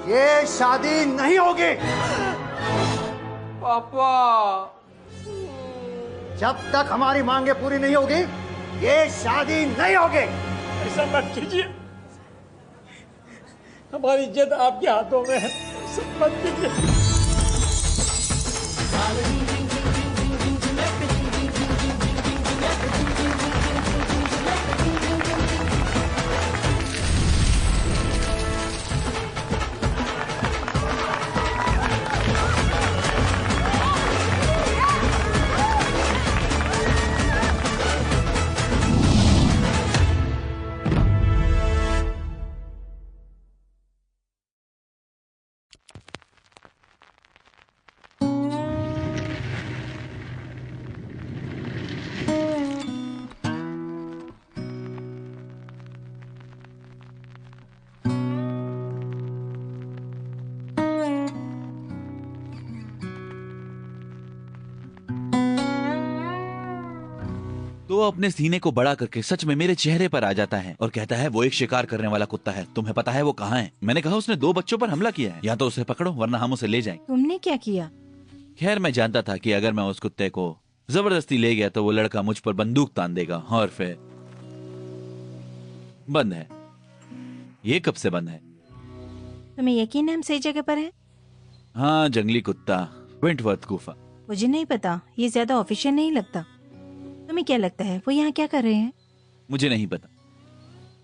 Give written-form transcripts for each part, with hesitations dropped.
ये शादी नहीं होगी। पापा, जब तक हमारी मांगे पूरी नहीं होगी ये शादी नहीं होगी। ऐसा मत कीजिए, हमारी इज्जत आपके हाथों में है, सब मत कीजिए। तो वो अपने सीने को बड़ा करके सच में मेरे चेहरे पर आ जाता है और कहता है वो एक शिकार करने वाला कुत्ता है। तुम्हें पता है वो कहाँ है? मैंने कहा उसने 2 बच्चों पर हमला किया है, या तो उसे पकड़ो वरना हम उसे ले जाएंगे। तुमने क्या किया? खैर मैं जानता था कि अगर मैं उस कुत्ते को जबरदस्ती ले गया तो वो लड़का मुझ पर बंदूक तान देगा और फिर बंद है। ये कब से बंद है? तुम्हें यकीन है हम सही जगह पर हैं? हाँ, जंगली कुत्ता, विंटवर्थ गुफा। मुझे नहीं पता, ये ज्यादा ऑफिशियल नहीं लगता। तुम्हें क्या लगता है वो यहाँ क्या कर रहे हैं? मुझे नहीं पता।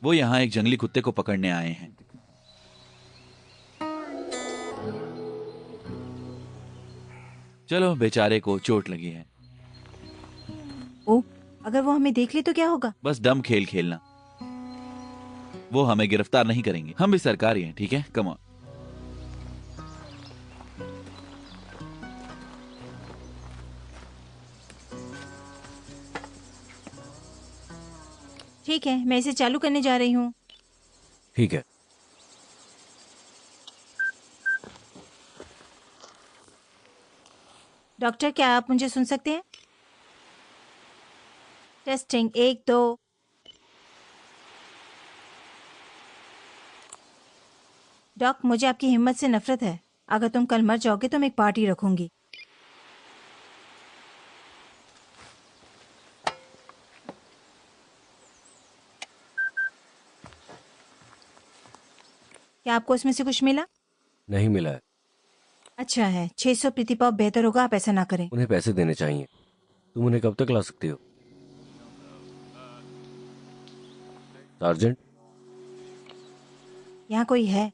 वो यहाँ एक जंगली कुत्ते को पकड़ने आए हैं। चलो, बेचारे को चोट लगी है। ओ, अगर वो हमें देख ले तो क्या होगा? बस डम खेल खेलना, वो हमें गिरफ्तार नहीं करेंगे। हम भी सरकारी हैं, ठीक है? Come on. ठीक है, मैं इसे चालू करने जा रही हूँ। ठीक है। डॉक्टर, क्या आप मुझे सुन सकते हैं? टेस्टिंग 1 2। डॉक, मुझे आपकी हिम्मत से नफरत है। अगर तुम कल मर जाओगे तो मैं एक पार्टी रखूंगी। क्या आपको इसमें से कुछ मिला? नहीं मिला है। अच्छा है, 600 प्रतिपाव बेहतर होगा आप ऐसा ना करें। उन्हें पैसे देने चाहिए। तुम उन्हें कब तक ला सकती हो? सार्जेंट, यहाँ कोई है?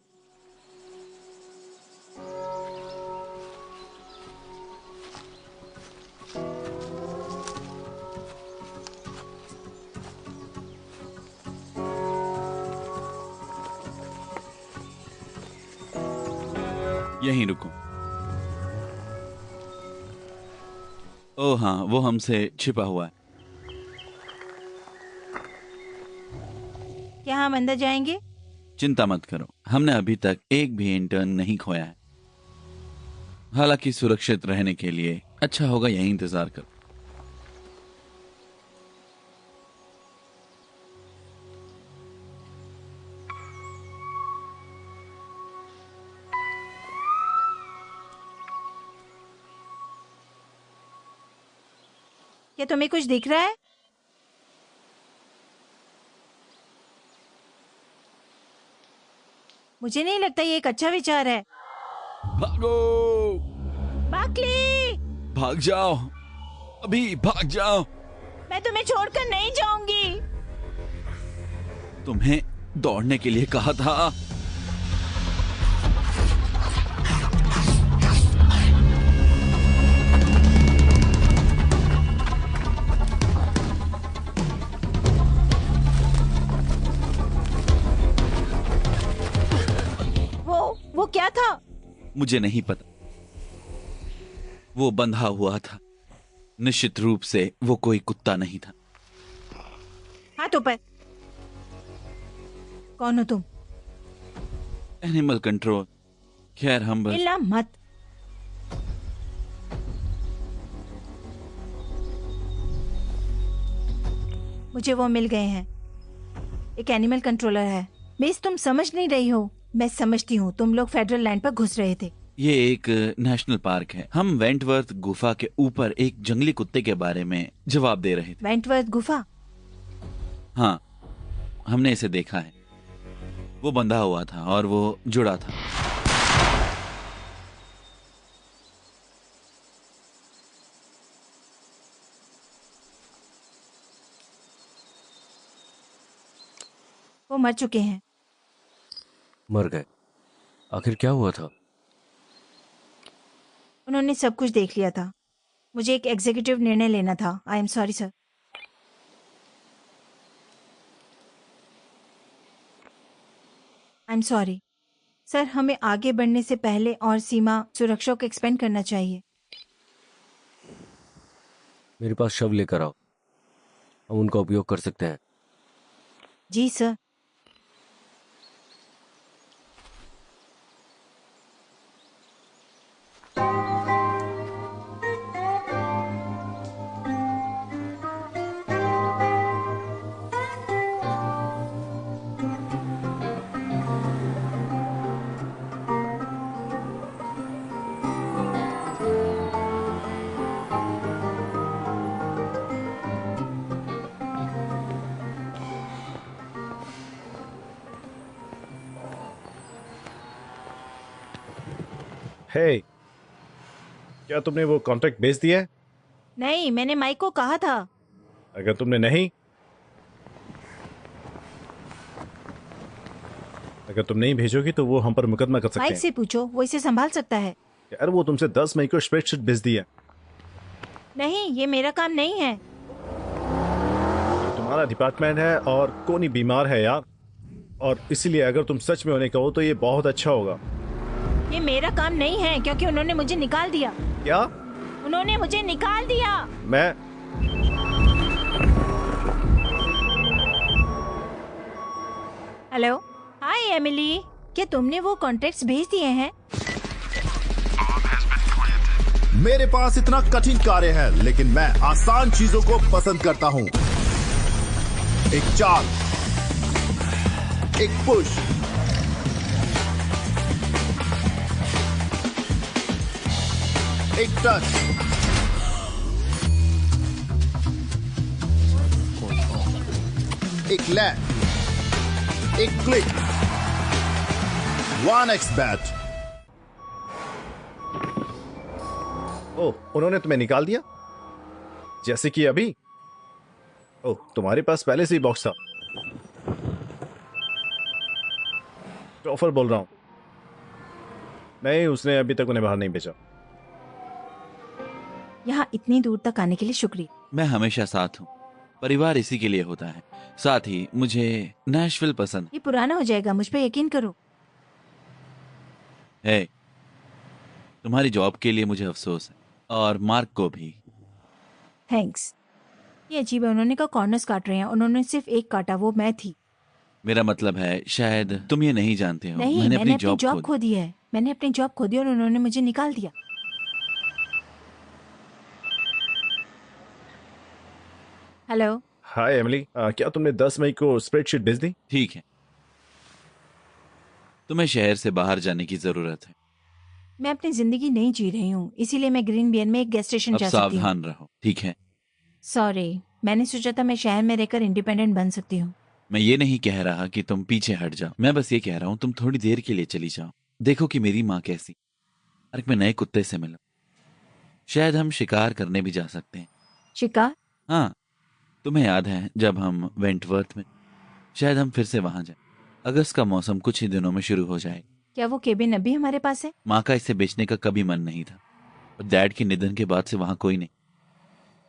यहीं रुको। ओ हाँ, वो हमसे छिपा हुआ है। क्या हम अंदर जाएंगे? चिंता मत करो, हमने अभी तक एक भी इंटर्न नहीं खोया है। हालांकि सुरक्षित रहने के लिए अच्छा होगा यहीं इंतजार करो। क्या तुम्हें कुछ दिख रहा है? मुझे नहीं लगता ये एक अच्छा विचार है। भागो, बाकली! भाग जाओ, अभी भाग जाओ। मैं तुम्हें छोड़कर नहीं जाऊंगी। तुम्हें दौड़ने के लिए कहा था। वो क्या था? मुझे नहीं पता, वो बंधा हुआ था। निश्चित रूप से वो कोई कुत्ता नहीं था। हाथों पर। कौन हो तुम? Animal control. खैर हम बस हिलना मत। मुझे वो मिल गए हैं। एक एनिमल कंट्रोलर है। मिस, तुम समझ नहीं रही हो। मैं समझती हूँ, तुम लोग फेडरल लैंड पर घुस रहे थे। ये एक नेशनल पार्क है। हम वेंटवर्थ गुफा के ऊपर एक जंगली कुत्ते के बारे में जवाब दे रहे थे। वेंटवर्थ गुफा? हाँ, हमने इसे देखा है। वो बंधा हुआ था और वो जुड़ा था। वो मर चुके हैं। मर गए? आखिर क्या हुआ था? उन्होंने सब कुछ देख लिया था। मुझे एक एग्जीक्यूटिव निर्णय लेना था। I am sorry sir. I am sorry sir, हमें आगे बढ़ने से पहले और सीमा सुरक्षा को एक्सपेंड करना चाहिए। मेरे पास शव लेकर आओ, हम उनका उपयोग कर सकते हैं। जी सर। हे, क्या तुमने वो कॉन्ट्रैक्ट भेज दिया है? नहीं, मैंने माइक को कहा था। अगर तुमने नहीं अगर तुम नहीं भेजोगी तो वो हम पर मुकदमा कर सकते माइक हैं। से पूछो, वो इसे संभाल सकता है। यार वो तुमसे 10 मई को स्प्रेडशीट भेज दिया। नहीं, ये मेरा काम नहीं है। ये तुम्हारा डिपार्टमेंट है और कोनी बीमार है यार, और इसीलिए अगर तुम सच में होने कहो तो ये बहुत अच्छा होगा। ये मेरा काम नहीं है क्योंकि उन्होंने मुझे निकाल दिया। क्या? उन्होंने मुझे निकाल दिया। मैं हेलो, हाय एमिली, क्या तुमने वो कॉन्ट्रैक्ट्स भेज दिए हैं? मेरे पास इतना कठिन कार्य है, लेकिन मैं आसान चीजों को पसंद करता हूं। एक चाल, एक पुश, एक टच, एक लैंड, एक क्लिक, 1x बैट। ओह, उन्होंने तुम्हें निकाल दिया? जैसे कि अभी? ओह, तुम्हारे पास पहले से ही बॉक्स था। ऑफर बोल रहा हूं। नहीं, उसने अभी तक उन्हें बाहर नहीं भेजा। यहाँ इतनी दूर तक आने के लिए शुक्रिया। मैं हमेशा साथ हूँ। परिवार इसी के लिए होता है। साथ ही मुझे नेशविल पसंद ये पुराना हो जाएगा, मुझ पे यकीन करो। है। तुम्हारी जॉब के लिए मुझे अफसोस है, और मार्क को भी। थैंक्स। ये अजीब है, उन्होंने कहा कॉर्नर्स काट रहे हैं, उन्होंने सिर्फ एक काटा, वो मैं थी। मेरा मतलब है, शायद तुम ये नहीं जानते हो, नहीं, मैंने अपनी जॉब जॉब खो दी है। मैंने अपनी जॉब खो दी और उन्होंने मुझे निकाल दिया। हेलो। हाय एमिली, क्या तुमने 10 मई को स्प्रेडशीट भेज दी? ठीक है, तुम्हें शहर से बाहर जाने की जरूरत है। मैं अपनी जिंदगी नहीं जी रही हूँ, इसीलिए मैं ग्रीन बियन में एक गैस स्टेशन अब जा सकती हूँ। सावधान रहो, ठीक है? सॉरी, मैंने सोचा था मैं शहर में रहकर इंडिपेंडेंट बन सकती हूँ। मैं ये नहीं कह रहा कि तुम पीछे हट जाओ, मैं बस ये कह रहा हूँ तुम थोड़ी देर के लिए चली जाओ। देखो कि मेरी माँ कैसी। पार्क में नए कुत्ते से मिलो। शायद हम शिकार करने भी जा सकते हैं। शिकार? हाँ, तुम्हें याद है जब हम वेंटवर्थ में? शायद हम फिर से वहां जाए। अगस्त का मौसम कुछ ही दिनों में शुरू हो जाएगा। क्या वो केबिन अभी हमारे पास है? माँ का इसे बेचने का कभी मन नहीं था, और डैड के निधन के बाद से वहां कोई नहीं।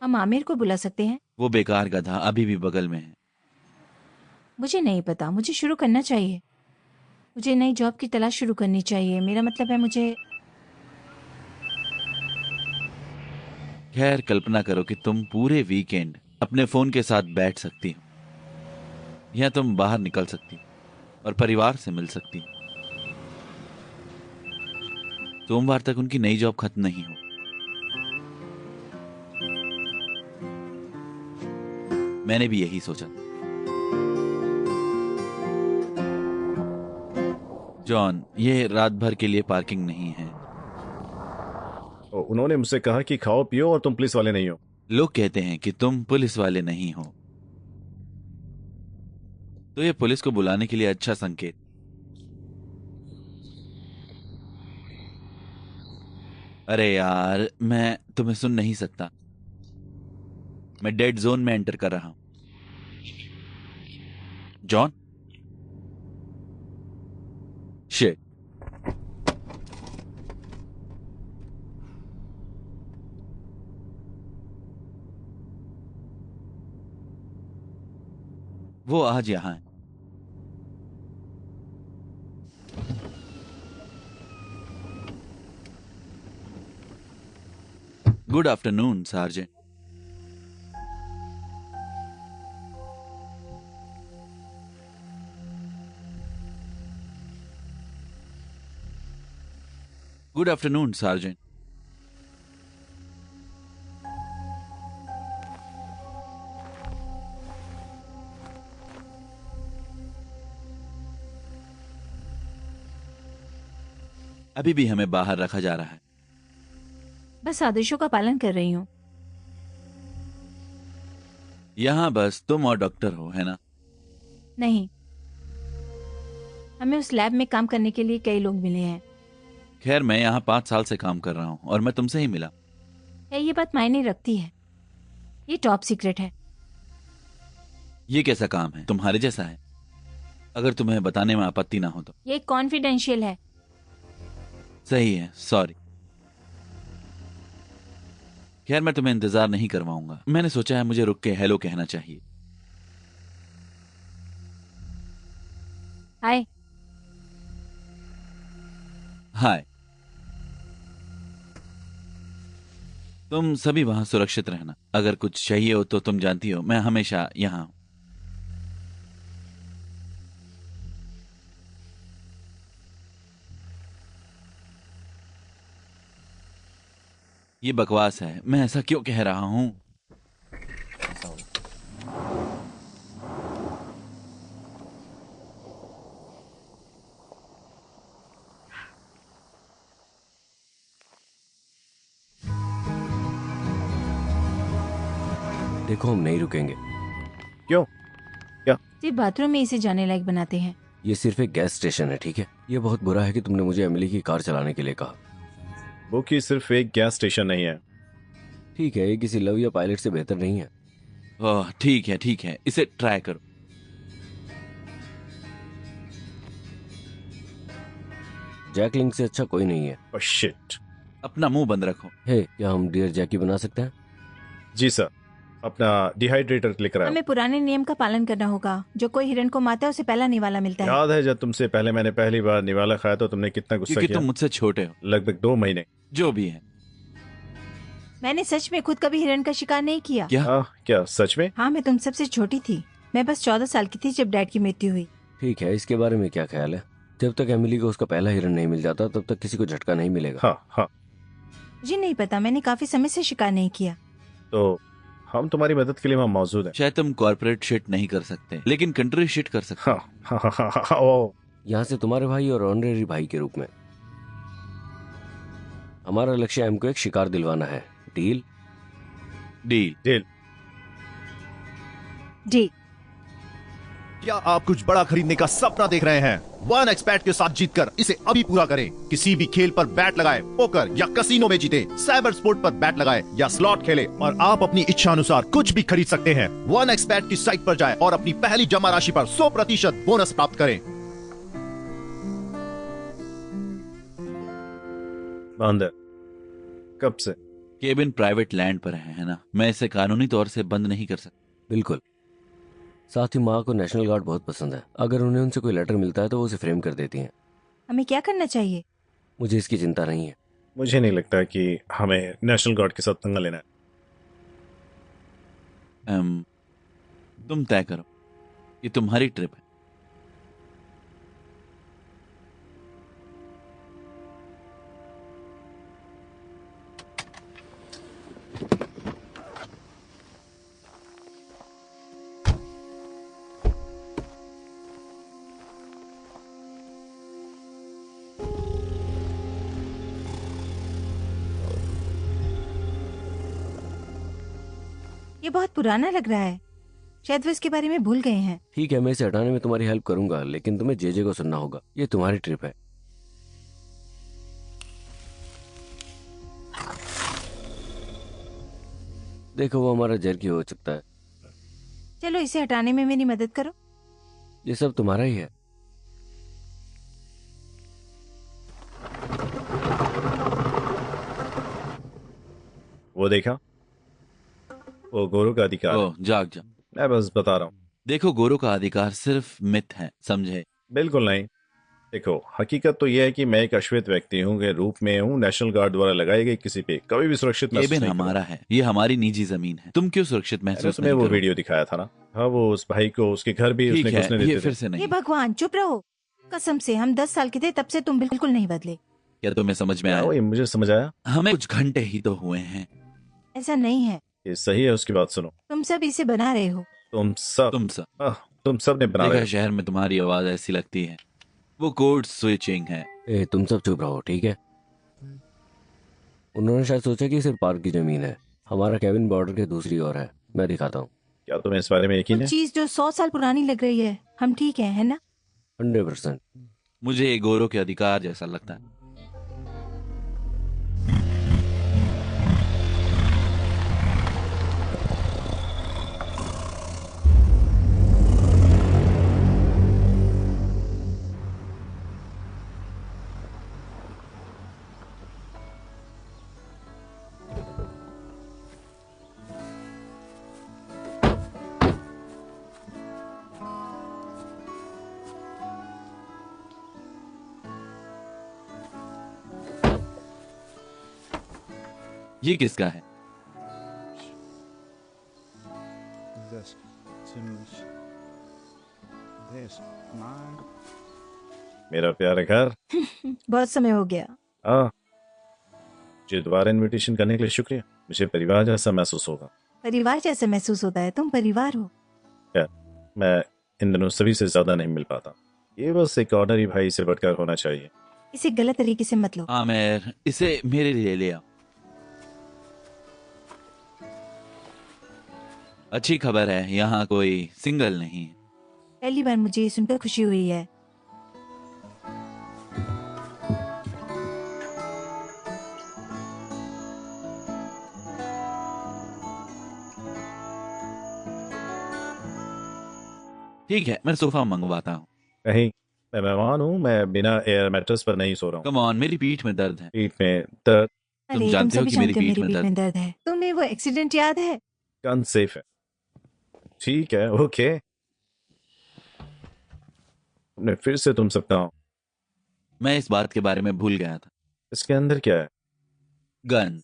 हम आमिर को बुला सकते हैं। वो बेकार गधा अभी भी बगल में है। मुझे नहीं पता, मुझे शुरू करना चाहिए। मुझे नई जॉब की तलाश शुरू करनी चाहिए। मेरा मतलब है मुझे। खैर, कल्पना करो कि तुम पूरे वीकेंड अपने फोन के साथ बैठ सकती हो, या तुम बाहर निकल सकती हो और परिवार से मिल सकती हो। सोमवार तक उनकी नई जॉब खत्म नहीं हो। मैंने भी यही सोचा। जॉन, ये रात भर के लिए पार्किंग नहीं है। उन्होंने मुझसे कहा कि खाओ पियो और तुम पुलिस वाले नहीं हो। लोग कहते हैं कि तुम पुलिस वाले नहीं हो, तो ये पुलिस को बुलाने के लिए अच्छा संकेत। अरे यार, मैं तुम्हें सुन नहीं सकता। मैं डेड जोन में एंटर कर रहा हूं। John, shit. वो आज यहां है। Good afternoon sergeant. Good afternoon sergeant. अभी भी हमें बाहर रखा जा रहा है। बस आदेशों का पालन कर रही हूँ। यहां बस तुम और डॉक्टर हो, है ना? नहीं, हमें उस लैब में काम करने के लिए कई लोग मिले हैं। खैर, मैं यहाँ 5 साल से काम कर रहा हूँ और मैं तुमसे ही मिला। ये बात मायने रखती है। ये टॉप सीक्रेट है। ये कैसा काम है? तुम्हारे जैसा है? अगर तुम्हें बताने में आपत्ति ना हो तो। ये कॉन्फिडेंशियल है। सही है, सॉरी। खैर, मैं तुम्हें इंतजार नहीं करवाऊंगा। मैंने सोचा है मुझे रुक के हेलो कहना चाहिए। हाय। हाय। तुम सभी वहां सुरक्षित रहना। अगर कुछ चाहिए हो तो तुम जानती हो, मैं हमेशा यहां हूं। ये बकवास है। मैं ऐसा क्यों कह रहा हूं? देखो, हम नहीं रुकेंगे। क्यों? सिर्फ बाथरूम में इसे जाने लायक बनाते हैं। ये सिर्फ एक गैस स्टेशन है, ठीक है? ये बहुत बुरा है कि तुमने मुझे एमिली की कार चलाने के लिए कहा। वो कि सिर्फ एक गैस स्टेशन नहीं है। ठीक है, ये किसी लव या पायलट से बेहतर नहीं है। ओह, ठीक है, ठीक है, इसे ट्राई करो। जैकलिंग से अच्छा कोई नहीं है। Oh shit. अपना मुंह बंद रखो। हे, क्या हम डियर जैकी बना सकते हैं? जी सर, अपना डिहाइड्रेटर लेकर आया। हमें पुराने नियम का पालन करना होगा। जो कोई हिरण को मारता है उसे पहला निवाला मिलता है। याद है जब तुमसे पहले मैंने पहली बार निवाला खाया तो तुमने कितना गुस्सा क्योंकि किया? तुम मुझसे छोटे हो। लगभग 2 महीने। जो भी है। मैंने सच में खुद कभी हिरण का शिकार नहीं किया। क्या? क्या सच में? हाँ, मैं तुम सबसे छोटी थी। मैं बस 14 साल की थी जब डैड की मृत्यु हुई। ठीक है, इसके बारे में क्या ख्याल है? जब तक एमिली को उसका पहला हिरन नहीं मिल जाता तब तक किसी को झटका नहीं मिलेगा। हाँ हाँ। मुझे नहीं पता, मैंने काफी समय से शिकार नहीं किया। तो हम तुम्हारी मदद के लिए वहाँ मौजूद हैं। शायद तुम कॉर्पोरेट शिट नहीं कर सकते, लेकिन कंट्री शिट कर सकते। हाँ हाँ हाँ हाँ, हाँ, ओ। यहाँ से तुम्हारे भाई और ऑनरेरी भाई के रूप में हमारा लक्ष्य एम को एक शिकार दिलवाना है। डील? डील। डील। जी। क्या आप कुछ बड़ा खरीदने का सपना देख रहे हैं? वन एक्सपैट के साथ जीतकर इसे अभी पूरा करें। किसी भी खेल पर बैट लगाए, पोकर या कसिनो में जीते, साइबर स्पोर्ट पर बैट लगाए या स्लॉट खेले और आप अपनी इच्छा अनुसार कुछ भी खरीद सकते हैं। वन एक्सपैट की साइट पर जाएं और अपनी पहली जमा राशि पर 100% बोनस प्राप्त करें। बंद। कब से? केबिन प्राइवेट लैंड पर है ना? मैं इसे कानूनी तौर से बंद नहीं कर सकता। बिल्कुल। साथ ही माँ को नेशनल गार्ड बहुत पसंद है। अगर उन्हें उनसे कोई लेटर मिलता है तो वो उसे फ्रेम कर देती हैं। हमें क्या करना चाहिए? मुझे इसकी चिंता नहीं है। मुझे नहीं लगता कि हमें नेशनल गार्ड के साथ पंगा लेना है। तुम तय करो। ये तुम्हारी ट्रिप है। ये बहुत पुराना लग रहा है, शायद वो इसके बारे में भूल गए हैं। ठीक है, मैं इसे हटाने में तुम्हारी हेल्प करूंगा, लेकिन तुम्हें जेजे को सुनना होगा। ये तुम्हारी ट्रिप है। देखो, वो हमारा जर्की हो सकता है। चलो इसे हटाने में मेरी मदद करो। ये सब तुम्हारा ही है। वो देखा, वो गोरू का अधिकार है। ओ जाग जा। मैं बस बता रहा हूँ। देखो, गोरों का अधिकार सिर्फ मिथ है, समझे? बिल्कुल नहीं। देखो, हकीकत तो यह है कि मैं एक अश्वेत व्यक्ति हूँ के रूप में हूँ। नेशनल गार्ड द्वारा लगाई गई किसी पे कभी भी सुरक्षित महसूस केबिन नहीं हमारा है, ये हमारी निजी जमीन है। तुम क्यों सुरक्षित मैंने महसूस तुम्हें नहीं वो करोगे? वीडियो दिखाया था ना। हाँ, वो उस भाई को उसके घर भी ठीक उसने घुसने है, ये देते फिर थे। से ये नहीं। भगवान, चुप रहो। कसम से हम 10 साल के थे तब से तुम बिल्कुल नहीं बदले। क्या तुम्हें समझ में हाँ, आया? वही मुझे समझ आया। हमें कुछ घंटे ही तो हुए हैं। ऐसा नहीं है, ये सही है, उसकी बात सुनो। तुम सब इसे बना रहे हो। तुम सब तुम सब ने बना देखा, रहे हो। शहर में तुम्हारी आवाज ऐसी लगती है। वो कोड स्विचिंग है। तुम सब चुप रहो, ठीक है? उन्होंने शायद सोचा कि सिर्फ पार्क की जमीन है। हमारा केबिन बॉर्डर के दूसरी ओर है। मैं दिखाता हूँ। क्या तुम्हें इस बारे में यकीन वो है? चीज जो 100 साल पुरानी लग रही है, हम ठीक है ना? 100%। मुझे ये गोरों के अधिकार जैसा लगता है। ये किसका है? मेरा प्यारा घर। बहुत समय हो गया। हाँ, मुझे दोबारा इनविटेशन करने के लिए शुक्रिया। मुझे परिवार जैसा महसूस होगा। परिवार जैसा महसूस होता है, तुम परिवार हो। यार, मैं इन दिनों सभी से ज्यादा नहीं मिल पाता। ये बस एक ऑर्डनरी भाई से बढ़कर होना चाहिए। इसे गलत तरीके से मत लो। आमिर, इसे मेरे लिए ले आओ। अच्छी खबर है, यहाँ कोई सिंगल नहीं है। पहली बार मुझे ये सुनकर खुशी हुई है। ठीक है, मैं सोफा मंगवाता हूँ। नहीं, मैं मेहमान हूँ। मैं बिना एयर मैट्रेस पर नहीं सो रहा हूँ। कम ऑन, मेरी पीठ में दर्द है। पीठ में दर्द? तुम अरे जानते हो सभी कि मेरी जानते हो पीठ में में दर्द है। तुम्हें वो एक्सीडेंट याद है? गन सेफ है। ठीक है, ओके। मैं फिर से तुम सकता हूँ। मैं इस बात के बारे में भूल गया था। इसके अंदर क्या है? गन,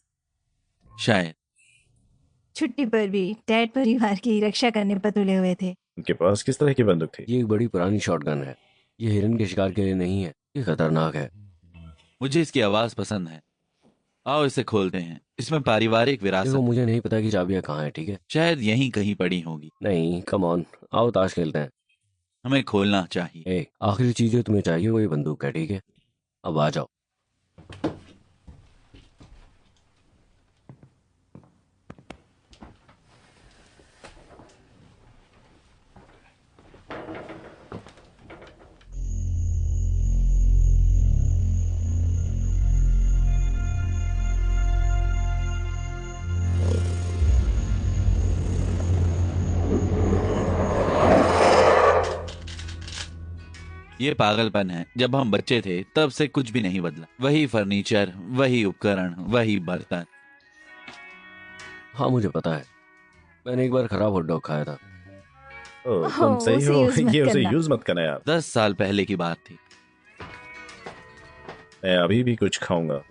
शायद। छुट्टी पर भी डैड परिवार की रक्षा करने पर तुले हुए थे। उनके पास किस तरह की बंदूक थी? ये एक बड़ी पुरानी शॉटगन है। ये हिरन के शिकार के लिए नहीं है। ये खतरनाक है। मुझे इसकी आवाज पसंद है। आओ इसे खोलते हैं। इसमें पारिवारिक देखो, विरासत मुझे नहीं पता कि चाबियां कहाँ हैं, ठीक है? शायद यहीं कहीं पड़ी होगी। नहीं, कम ऑन, आओ ताश खेलते हैं। हमें खोलना चाहिए। आखिरी चीज जो तुम्हें चाहिए वो ये बंदूक है, ठीक है? अब आ जाओ। ये पागलपन है। जब हम बच्चे थे तब से कुछ भी नहीं बदला। वही फर्नीचर, वही उपकरण, वही बर्तन। हाँ, मुझे पता है। मैंने एक बार खराब हॉट डॉग खाया था। ओह, तुम सही उसे हो। यूज मत ये उसे करना। यूज मत करना यार। 10 साल पहले की बात थी। मैं अभी भी कुछ खाऊंगा।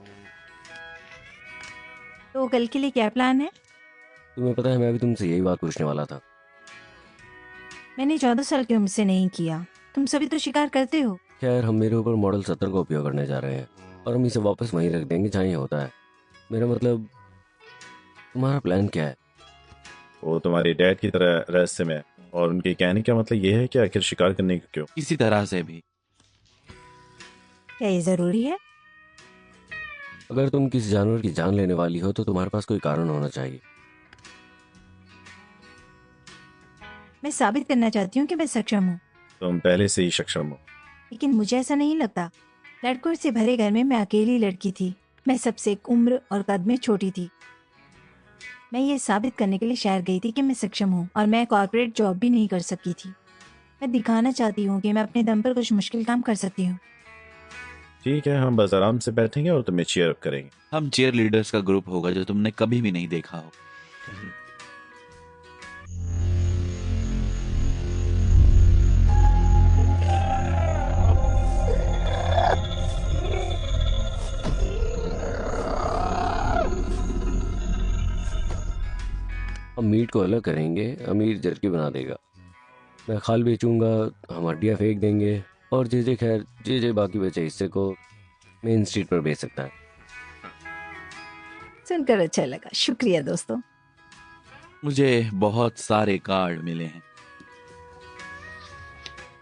तो कल के लिए क्या प्लान है? तुम्हें पता है, मैं भी तुमसे यही बात पूछने वाला था। मैंने 14 साल की उम्र से नहीं किया। तुम सभी तो शिकार करते हो। खैर, हम मेरे ऊपर मॉडल 70 का उपयोग करने जा रहे हैं और हम इसे वापस वहीं रख देंगे जहाँ ये होता है। मेरा मतलब, तुम्हारा प्लान क्या है? वो तुम्हारे डैड की तरह रहस्यमय है, और उनके कहने का मतलब ये है कि आखिर शिकार करने को क्यों? किसी तरह से भी। क्या ये जरूरी है? अगर तुम किसी जानवर की जान लेने वाली हो तो तुम्हारे पास कोई कारण होना चाहिए। मैं साबित करना चाहती हूँ कि मैं सक्षम हूँ, तुम पहले से ही सक्षम हो। लेकिन मुझे ऐसा नहीं लगता। लड़कों से भरे घर में मैं अकेली लड़की थी। मैं सबसे उम्र और कद में छोटी थी। मैं ये साबित करने के लिए शहर गई थी कि मैं सक्षम हूँ, और मैं कॉर्पोरेट जॉब भी नहीं कर सकी थी। मैं दिखाना चाहती हूँ कि मैं अपने दम पर कुछ मुश्किल काम कर सकती हूँ। ठीक है, हम बस आराम से बैठेंगे और तुम्हें चीयर अप करेंगे। हम चेयर लीडर्स का ग्रुप होगा जो तुमने कभी भी नहीं देखा हो। हम मीट को अलग करेंगे, अमीर जर्की बना देगा, मैं खाल बेचूंगा, हम हड्डियाँ फेंक देंगे, और जे खैर जे बाकी बचे हिस्से को मेन स्ट्रीट पर बेच सकता है। सुनकर अच्छा लगा, शुक्रिया दोस्तों। मुझे बहुत सारे कार्ड मिले हैं।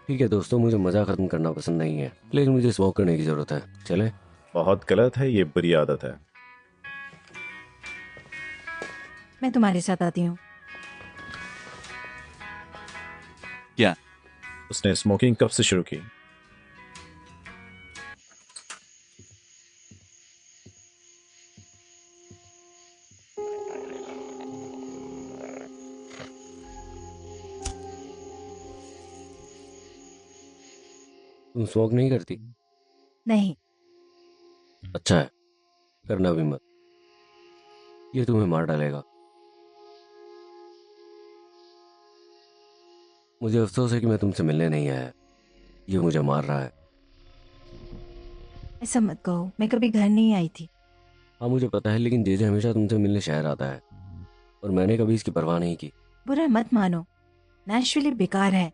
ठीक है दोस्तों, मुझे मजा खत्म करना पसंद नहीं है, लेकिन मुझे स्मोक करने की जरूरत है। चले? बहुत गलत है, ये बुरी आदत है। मैं तुम्हारे साथ आती हूँ। क्या? उसने स्मोकिंग कब से शुरू की? तुम स्मोक नहीं करती? नहीं। अच्छा है, करना भी मत, ये तुम्हें मार डालेगा। मुझे अफसोस है कि मैं तुमसे मिलने नहीं आया, ये मुझे मार रहा है। ऐसा मत कहो, मैं कभी घर नहीं आई थी। हाँ मुझे पता है, लेकिन जे हमेशा तुमसे मिलने शहर आता है, और मैंने कभी इसकी परवाह नहीं की। बुरा मत मानो, नेचुरली बेकार है।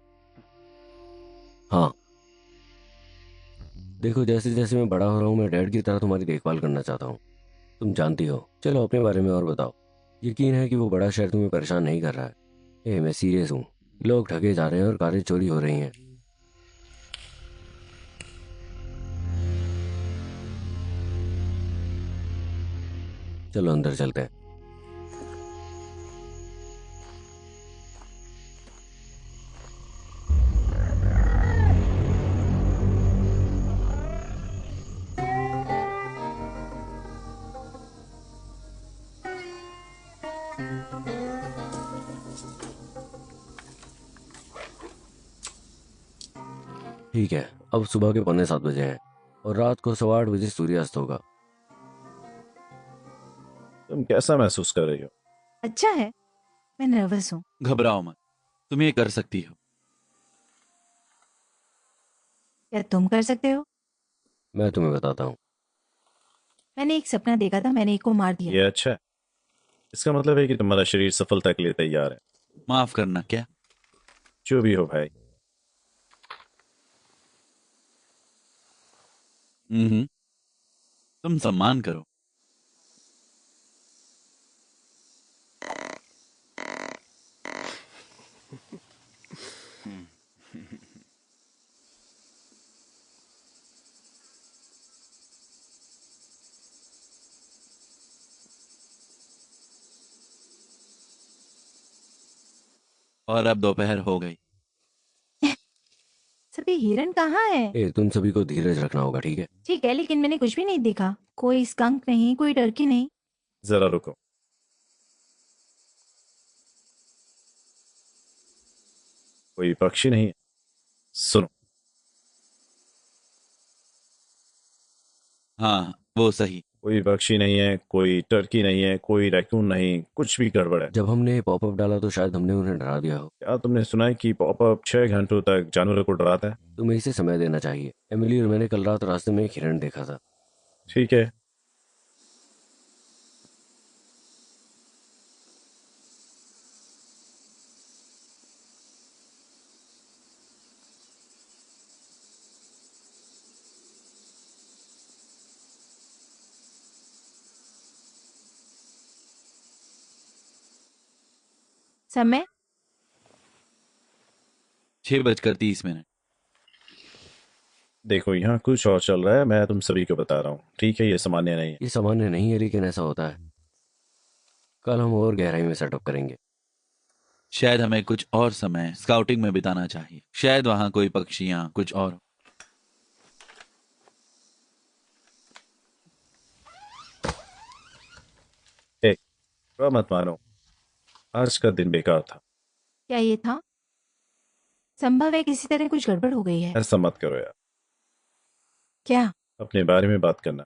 हाँ देखो, जैसे जैसे मैं बड़ा हो रहा हूँ, मैं डैड की तरह तुम्हारी देखभाल करना चाहता हूँ, तुम जानती हो। चलो अपने बारे में और बताओ। यकीन है कि वो बड़ा शहर तुम्हें परेशान नहीं कर रहा है। मैं सीरियस हूँ, लोग ठगे जा रहे हैं और कारें चोरी हो रही हैं। चलो अंदर चलते हैं। ठीक है, अब सुबह के 6:45 हैं और रात को 8:15 सूर्यास्त होगा। तुम कैसा महसूस कर रही हो? अच्छा है, मैं नर्वस हूँ। घबराओ मत, तुम ये कर सकती हो। क्या तुम कर सकते हो? मैं तुम्हें बताता हूँ। मैंने एक सपना देखा था, मैंने एक को मार दिया। ये अच्छा है, इसका मतलब है कि तुम्हारा शरीर सफलता के लिए तैयार है। माफ करना। क्या? जो भी हो भाई। तुम सम्मान करो। और अब दोपहर हो गई। सभी हिरन कहाँ है? तुम सभी को धीरज रखना होगा, ठीक है? ठीक है, लेकिन मैंने कुछ भी नहीं देखा। कोई स्कंक नहीं, कोई टर्की नहीं। जरा रुको, कोई पक्षी नहीं है? सुनो, हाँ वो सही। कोई पक्षी नहीं है, कोई टर्की नहीं है, कोई रैकून नहीं, कुछ भी गड़बड़ है। जब हमने पॉपअप डाला तो शायद हमने उन्हें डरा दिया हो। क्या तुमने सुना है कि पॉपअप 6 घंटों तक जानवरों को डराता है? तुम्हें इसे समय देना चाहिए। एमिली और मैंने कल रात रास्ते में एक हिरण देखा था। ठीक है, समय 6:30। देखो यहाँ कुछ और चल रहा है, मैं तुम सभी को बता रहा हूँ, ठीक है? ये सामान्य नहीं है। ये सामान्य नहीं है, लेकिन ऐसा होता है। कल हम और गहराई में सेटअप करेंगे। शायद हमें कुछ और समय स्काउटिंग में बिताना चाहिए। शायद वहां कोई पक्षियां कुछ और। बुरा मत मानो, आज का दिन बेकार था। क्या ये था? संभव है किसी तरह कुछ गड़बड़ हो गई है। ऐसा मत करो यार, क्या? अपने बारे में बात करना।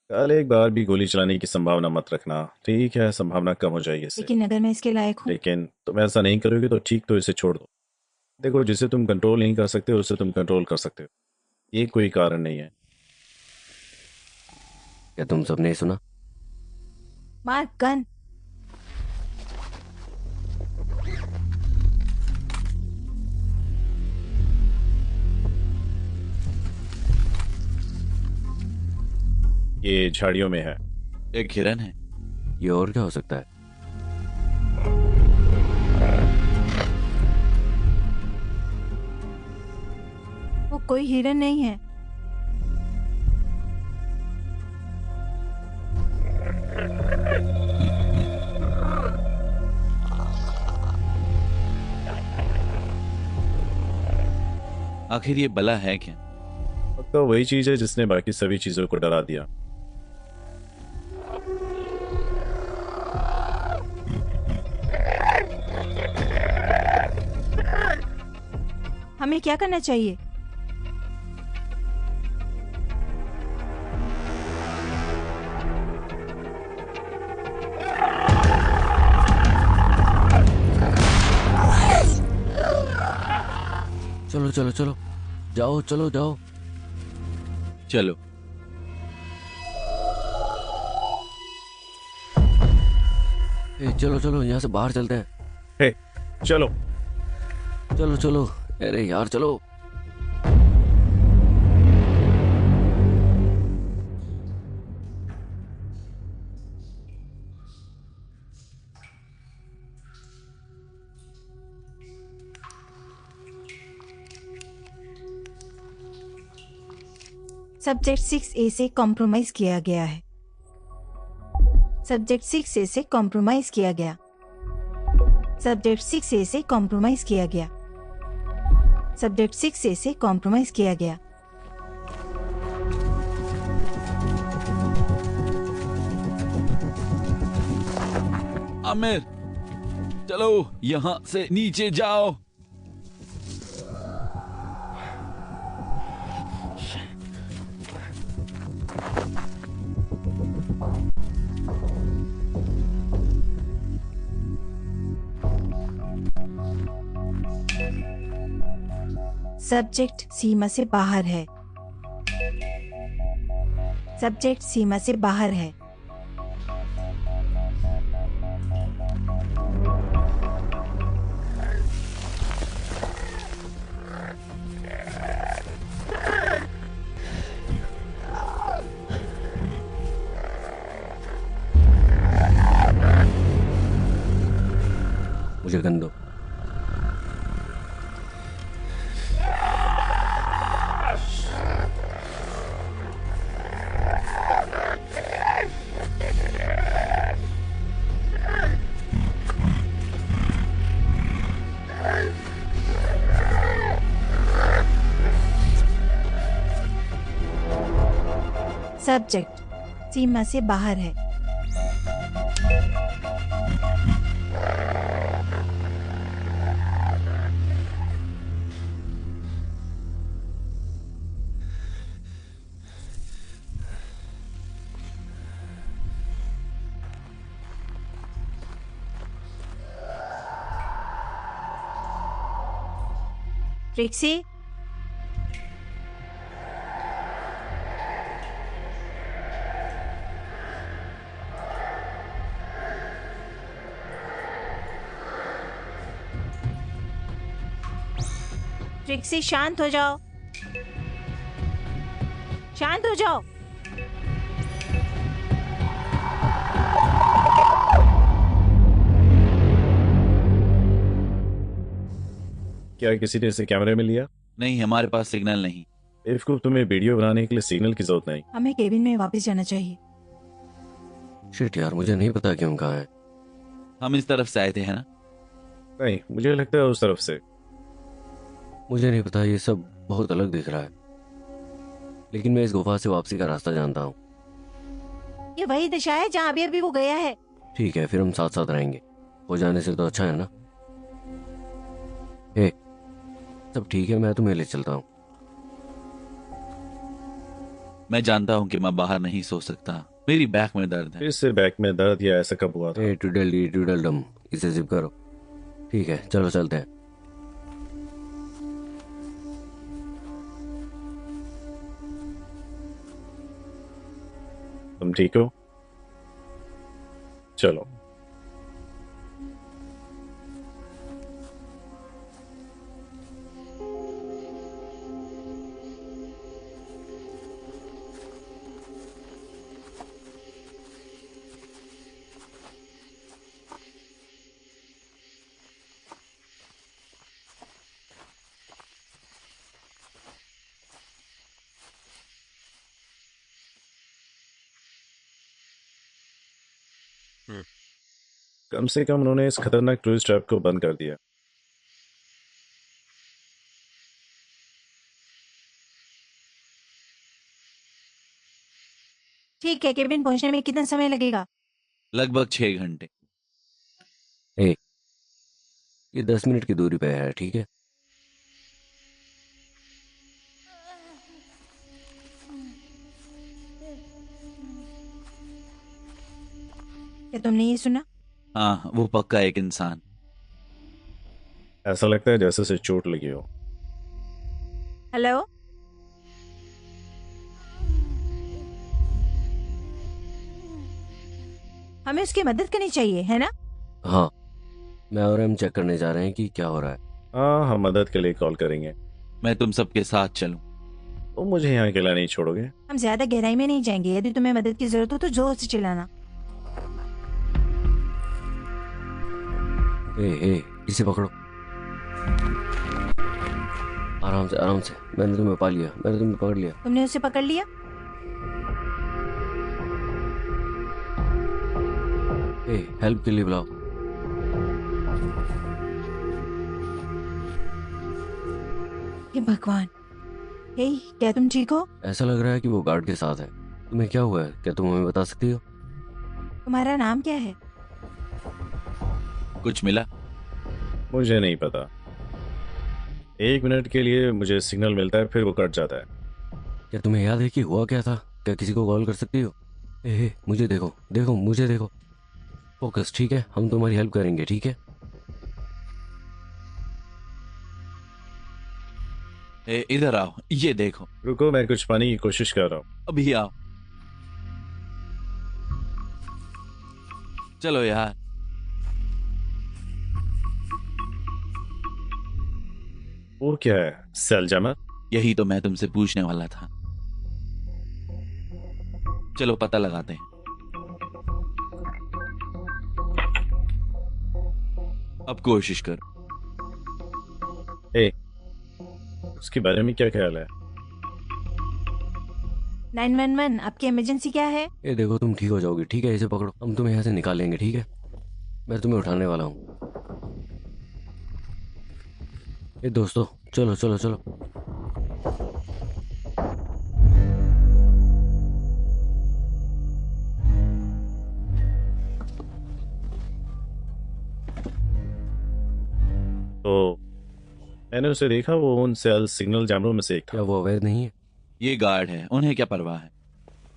कल एक बार भी गोली चलाने की संभावना मत रखना, ठीक है? संभावना कम हो जाएगी इससे। लेकिन अगर मैं इसके लायक हूँ? लेकिन तुम ऐसा नहीं करोगे तो ठीक, तो इसे छोड़ दो। देखो, जिसे तुम कंट्रोल नहीं कर सकते उसे तुम कंट्रोल कर सकते हो, ये कोई कारण नहीं है। क्या तुम सबने सुना? Mark gun. ये झाड़ियों में है। एक हिरन है। ये और क्या हो सकता है? वो कोई हिरन नहीं है। आखिर ये बला है क्या? पक्का वही चीज है जिसने बाकी सभी चीजों को डरा दिया। हमें क्या करना चाहिए? चलो चलो चलो, जाओ, चलो जाओ। चलो। चलो चलो, यहाँ से बाहर चलते हैं। हे, चलो। चलो चलो, अरे यार चलो। सब्जेक्ट 6A से कॉम्प्रोमाइज किया गया है। सब्जेक्ट 6A से कॉम्प्रोमाइज किया गया। सब्जेक्ट 6A से कॉम्प्रोमाइज किया गया। सब्जेक्ट 6A से कॉम्प्रोमाइज किया गया। आमिर, चलो यहाँ से नीचे जाओ। सब्जेक्ट सीमा से बाहर है। सब्जेक्ट सीमा से बाहर है। मुझे गन दो। सब्जेक्ट सीमा से बाहर है। ट्रिक्सी, ट्रिक्सी शांत हो जाओ। शांत हो जाओ। क्या किसी ने इसे कैमरे में लिया? नहीं, हमारे पास सिग्नल नहीं। बेवकूफ, तुम्हें वीडियो बनाने के लिए सिग्नल की जरूरत नहीं। हमें केबिन में वापस जाना चाहिए। शिट यार, मुझे नहीं पता कि हम कहाँ हैं। हम इस तरफ से आए थे, है ना? नहीं, मुझे लगता है उस तरफ से। मुझे नहीं पता, ये सब बहुत अलग दिख रहा है, लेकिन मैं इस गुफा से वापसी का रास्ता जानता हूँ। ये वही दिशा है जहाँ अभी अभी वो गया है। ठीक है, फिर हम साथ साथ रहेंगे। हो जाने से तो अच्छा है ना। हे, सब ठीक है, मैं तुम्हें ले चलता हूँ। मैं जानता हूँ कि मैं बाहर नहीं सो सकता, मेरी बैक में दर्द है। इससे बैक में दर्द या ऐसा कब हुआ था? हे ट्विडल डी ट्विडल डम, इसे जिप करो। ठीक है, चलो चलते हैं। तुम ठीक हो? चलो। कम से कम उन्होंने इस खतरनाक टूरिस्ट ट्रैप को बंद कर दिया। ठीक है, केबिन पहुंचने में कितना समय लगेगा? लगभग 6 घंटे। हे, ये 10 मिनट की दूरी पे है, ठीक है? क्या तुमने ये सुना? हाँ, वो पक्का एक इंसान। ऐसा लगता है जैसे उसे चोट लगी हो। हेलो? हमें उसकी मदद करनी चाहिए, है ना? हाँ, मैं और हम चेक करने जा रहे हैं कि क्या हो रहा है। हाँ, हम मदद के लिए कॉल करेंगे। मैं तुम सबके साथ चलूं? तुम मुझे यहाँ अकेला नहीं छोड़ोगे? हम ज्यादा गहराई में नहीं जाएंगे। यदि तुम्हें मदद की जरूरत हो तो जोर से चिल्लाना। हे, इसे पकड़ो। आराम से, आराम से। मैंने तुम्हें पा लिया, मैंने तुम्हें पकड़ लिया। तुमने उसे पकड़ लिया? हे, हेल्प के लिए बुलाओ। हे भगवान। हे, क्या तुम ठीक हो? ऐसा लग रहा है कि वो गार्ड के साथ है। तुम्हें क्या हुआ है? क्या तुम हमें बता सकती हो? तुम्हारा नाम क्या है? कुछ मिला? मुझे नहीं पता। 1 मिनट के लिए मुझे सिग्नल मिलता है, फिर वो कट जाता है। क्या तुम्हें याद है कि हुआ क्या था? क्या किसी को कॉल कर सकती हो? हे, मुझे देखो, देखो, मुझे देखो। फोकस, ठीक है? हम तुम्हारी हेल्प करेंगे, ठीक है? इधर आओ, ये देखो। रुको, मैं कुछ पाने की कोशिश कर रहा हूँ। अभी आओ। चलो यार। वो क्या है? Cell jammer? यही तो मैं तुमसे पूछने वाला था। चलो पता लगाते हैं। अब कोशिश करो। ए, उसके बारे में क्या ख्याल है? 911, आपकी इमरजेंसी क्या है? ये देखो, तुम ठीक हो जाओगे, ठीक है? इसे पकड़ो, हम तुम्हें यहाँ से निकालेंगे, ठीक है? मैं तुम्हें उठाने वाला हूँ। ये दोस्तों, चलो चलो चलो। तो मैंने उसे देखा, वो उन सेल सिग्नल जैमरों में से एक था। क्या वो अवैध नहीं है? ये गार्ड है, उन्हें क्या परवाह है?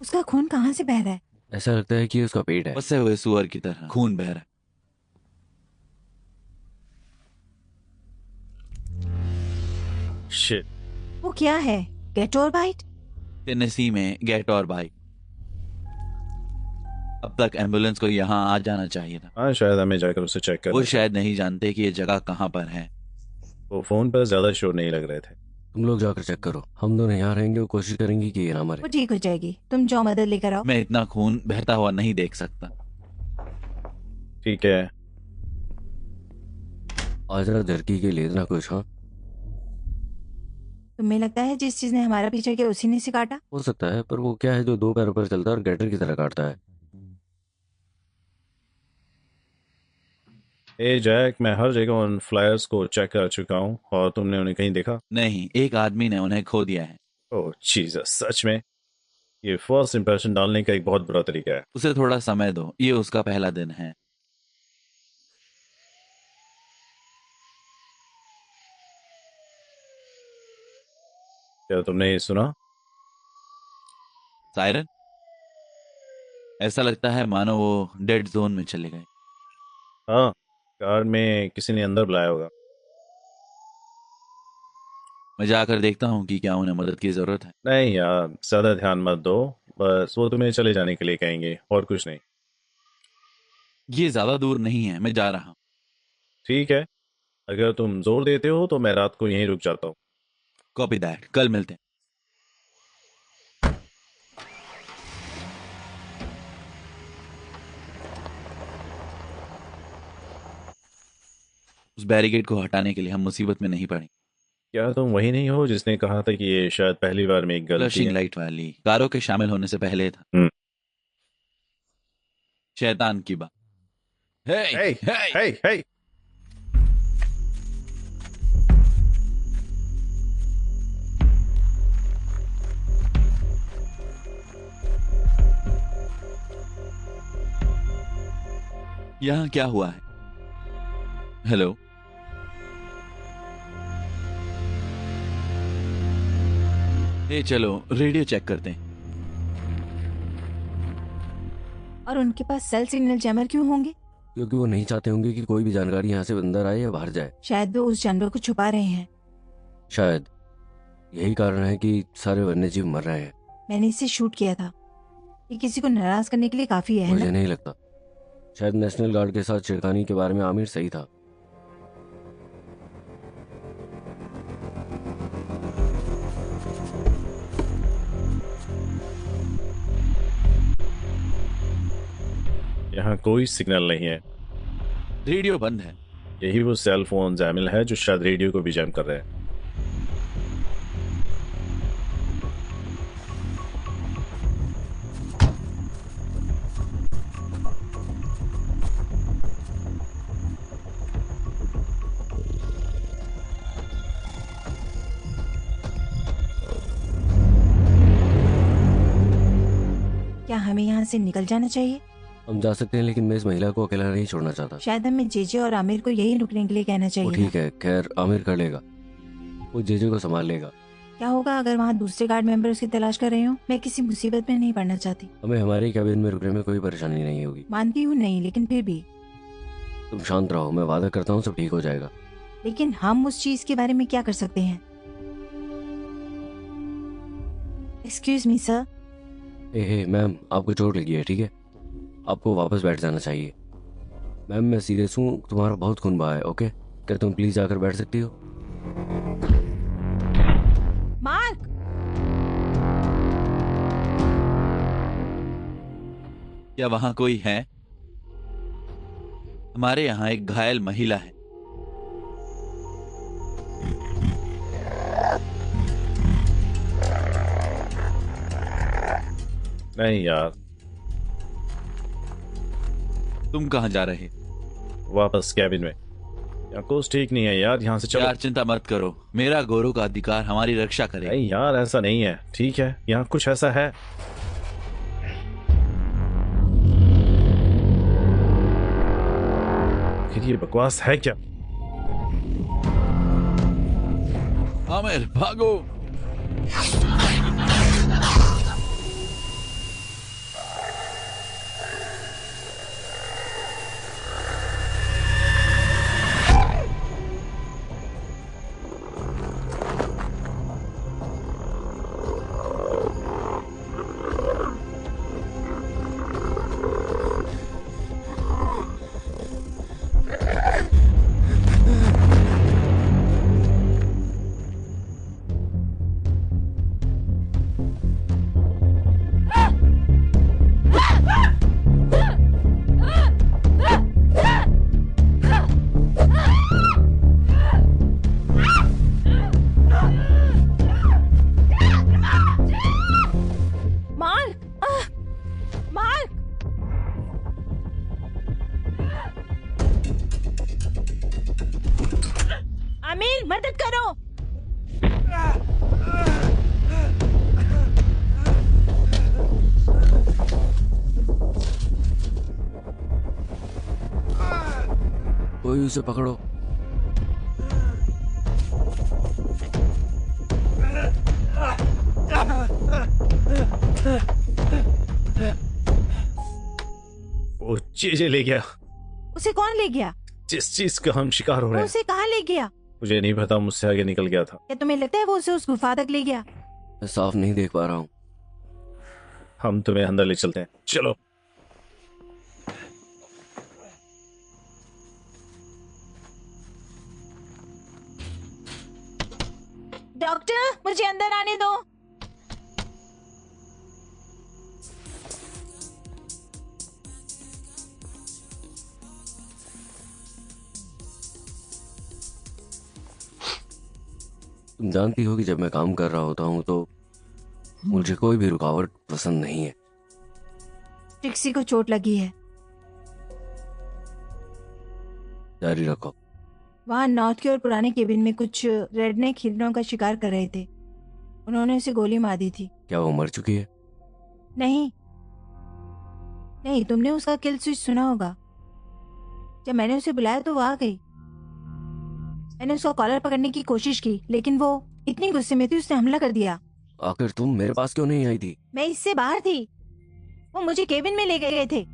उसका खून कहाँ से बह रहा है? ऐसा लगता है कि ये उसका पेट है। फंसे हुए सुअर की तरह खून बह रहा है। शिट। वो क्या है? गेट और बाइट? टेनेसी में गेट और बाइक। अब तक एम्बुलेंस को यहाँ आ जाना चाहिए था। हाँ, शायद हमें जाकर उसे चेक कर। वो शायद नहीं जानते कि ये जगह कहाँ पर है। वो फोन पर ज्यादा शोर नहीं लग रहे थे। तुम लोग जाकर चेक करो, हम दोनों यहाँ रहेंगे और कोशिश करेंगे कि ये ना मरे। वो ठीक हो जाएगी, तुम जाओ मदद लेकर आओ। मैं इतना खून बहता हुआ नहीं देख सकता। ठीक है। आज रात झरकी के लिए इतना कुछ? हाँ, तुम्हें लगता है जिस चीज ने हमारा पीछा किया उसी ने इसे काटा? हो सकता है, पर वो क्या है जो 2 पैरों पर चलता है और गैटर की तरह काटता है? ए जैक, मैं हर जगह उन फ्लायर्स को चेक कर चुका हूँ और तुमने उन्हें कहीं देखा? नहीं, एक आदमी ने उन्हें खो दिया है। ओह जीसस, सच में? ये फर्स्ट इंप्रेशन डालने का एक बहुत बुरा तरीका है। उसे थोड़ा समय दो, ये उसका पहला दिन है। क्या तुमने ये सुना? सायरन, ऐसा लगता है मानो वो डेड जोन में चले गए। हाँ, कार में किसी ने अंदर बुलाया होगा। मैं जाकर देखता हूँ कि क्या उन्हें मदद की जरूरत है। नहीं यार, ज्यादा ध्यान मत दो, बस वो तुम्हें चले जाने के लिए कहेंगे और कुछ नहीं। ये ज्यादा दूर नहीं है, मैं जा रहा हूँ। ठीक है, अगर तुम जोर देते हो तो मैं रात को यहीं रुक जाता हूँ। कॉपी दैट, कल मिलते हैं। उस बैरिकेड को हटाने के लिए हम मुसीबत में नहीं पड़े। क्या तुम वही नहीं हो जिसने कहा था कि ये शायद पहली बार में एक गलती फ्लशिंग है? लाइट वाली कारों के शामिल होने से पहले था। हम्म। शैतान की बात। हे, हे, हे! हे, हे! यहाँ क्या हुआ है? हेलो, ए चलो रेडियो चेक करते हैं। और उनके पास सेल सिग्नल जैमर क्यों होंगे? क्योंकि वो नहीं चाहते होंगे कि कोई भी जानकारी यहाँ से अंदर आए या बाहर जाए। शायद वो उस जानवर को छुपा रहे हैं। शायद यही कारण है कि सारे वन्यजीव मर रहे हैं। मैंने इसे शूट किया था। ये किसी को नाराज करने के लिए काफी है मुझे ना? नहीं लगता। शायद नेशनल गार्ड के साथ छिड़कानी के बारे में आमिर सही था। यहाँ कोई सिग्नल नहीं है। रेडियो बंद है। यही वो सेल फोन जैमिल है जो शायद रेडियो को भी जैम कर रहे हैं। क्या हमें यहाँ से निकल जाना चाहिए? हम जा सकते हैं, लेकिन मैं इस महिला को अकेला नहीं छोड़ना चाहता। शायद हमें जेजे और आमिर को यही रुकने के लिए कहना वो चाहिए। ठीक है, खैर आमिर कर लेगा, वो जेजे को संभाल लेगा। क्या होगा अगर वहाँ दूसरे गार्ड मेंबर उसकी तलाश कर रहे हो? मैं किसी मुसीबत में नहीं पड़ना चाहती। हमें हमारे कैबिन में रुकने में कोई परेशानी नहीं होगी। मानती हूँ नहीं, लेकिन फिर भी। तुम शांत रहो, मैं वादा करता हूँ सब ठीक हो जाएगा। लेकिन हम उस चीज के बारे में क्या कर सकते हैं? Excuse me sir. Hey ma'am, आपको चोट लगी है, ठीक है? आपको वापस बैठ जाना चाहिए। मैम मैं सीरियस हूँ, तुम्हारा बहुत खून बहा है। ओके, क्या तुम प्लीज आकर बैठ सकती हो? मार्क! क्या वहां कोई है? हमारे यहाँ एक घायल महिला है। नहीं यार, तुम कहाँ जा रहे? वापस कैबिन में। यहाँ कुछ ठीक नहीं है यार, यहाँ से चलो। यार चिंता मत करो, मेरा गोरू का अधिकार हमारी रक्षा करे। नहीं यार, ऐसा नहीं है। ठीक है, यहाँ कुछ ऐसा है। आखिर ये बकवास है क्या? आमिर भागो। मदद करो। कोई उसे पकड़ो। वो चीजें ले गया, उसे कौन ले गया? जिस चीज का हम शिकार हो वो रहे हैं। उसे कहाँ ले गया? मुझे नहीं पता, मुझसे आगे निकल गया था। क्या तुम्हें लगता है वो उसे उस गुफा तक ले गया? मैं साफ नहीं देख पा रहा हूँ। हम तुम्हें अंदर ले चलते हैं, चलो। डॉक्टर, मुझे अंदर आने दो। तुम जानती हो कि जब मैं काम कर रहा होता हूँ तो मुझे कोई भी रुकावट पसंद नहीं है। ट्रिक्सी को चोट लगी है। जारी रखो। वहाँ नॉर्थ के और पुराने केबिन में कुछ रेडनेक हिरणों का शिकार कर रहे थे। उन्होंने उसे गोली मार दी थी। क्या वो मर चुकी है? नहीं नहीं, तुमने उसका किल स्विच सुना होगा। जब मैंने उसे बुलाया तो वो आ गई। मैंने उसका कॉलर पकड़ने की कोशिश की, लेकिन वो इतनी गुस्से में थी, उसने हमला कर दिया। आखिर तुम मेरे पास क्यों नहीं आई थी? मैं इससे बाहर थी। वो मुझे केबिन में ले गए थे।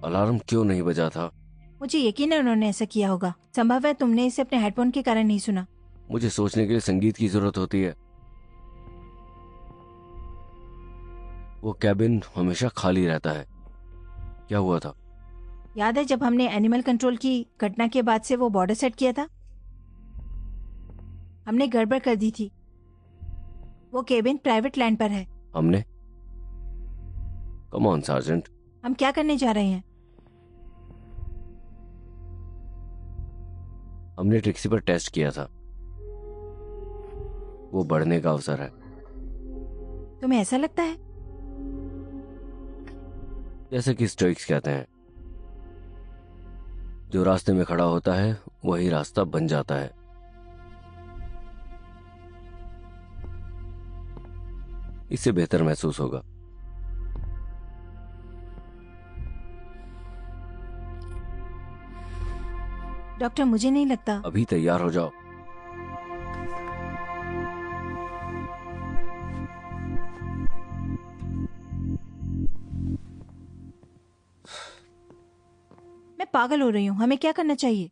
अलार्म क्यों नहीं बजा था? मुझे यकीन है उन्होंने ऐसा किया होगा। संभव है तुमने इसे अपने हेडफोन के कारण नहीं सुना। मुझे सोचने के लिए संगीत की जरूरत होती है। वो कैबिन हमेशा खाली रहता है। क्या हुआ था? याद है जब हमने एनिमल कंट्रोल की घटना के बाद से वो बॉर्डर सेट किया था? हमने गड़बड़ कर दी थी। वो केबिन प्राइवेट लैंड पर है। हमने? Come on sergeant. हम क्या करने जा रहे हैं? हमने ट्रिक्सी पर टेस्ट किया था। वो बढ़ने का अवसर है। तुम्हें ऐसा लगता है? जैसे कि स्टोइक्स कहते हैं, जो रास्ते में खड़ा होता है वही रास्ता बन जाता है। इससे बेहतर महसूस होगा। डॉक्टर, मुझे नहीं लगता। अभी तैयार हो जाओ। मैं पागल हो रही हूँ। हमें क्या करना चाहिए?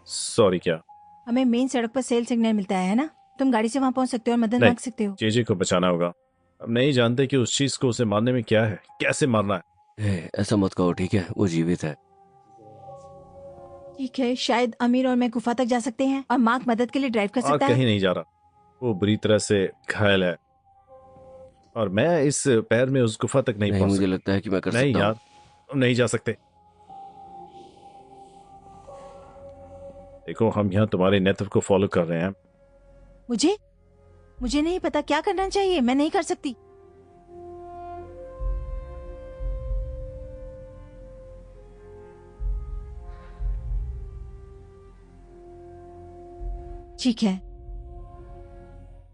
सॉरी, क्या? हमें मेन सड़क पर सेल सिग्नल मिलता है ना? तुम गाड़ी से वहाँ पहुँच सकते हो और मदद नहीं। मांग सकते हो। जेजे को बचाना होगा। अब नहीं जानते कि उस चीज को उसे मारने में क्या है, कैसे मारना है। ऐसा मत कहो, ठीक है? वो जीवित है। ठीक है, शायद अमीर और मैं गुफा तक जा सकते हैं और मार्क मदद के लिए ड्राइव कर और सकता कहीं है। नहीं जा रहा। वो बुरी तरह से घायल है और मैं इस पैर में उस गुफा तक नहीं नहीं, पहुंच मुझे सकता। लगता है कि मैं कर नहीं सकता यार, हूँ। हम नहीं जा सकते। देखो, हम यहाँ तुम्हारे नेतृत्व को फॉलो कर रहे हैं। मुझे नहीं पता क्या करना चाहिए। मैं नहीं कर सकती। ठीक है,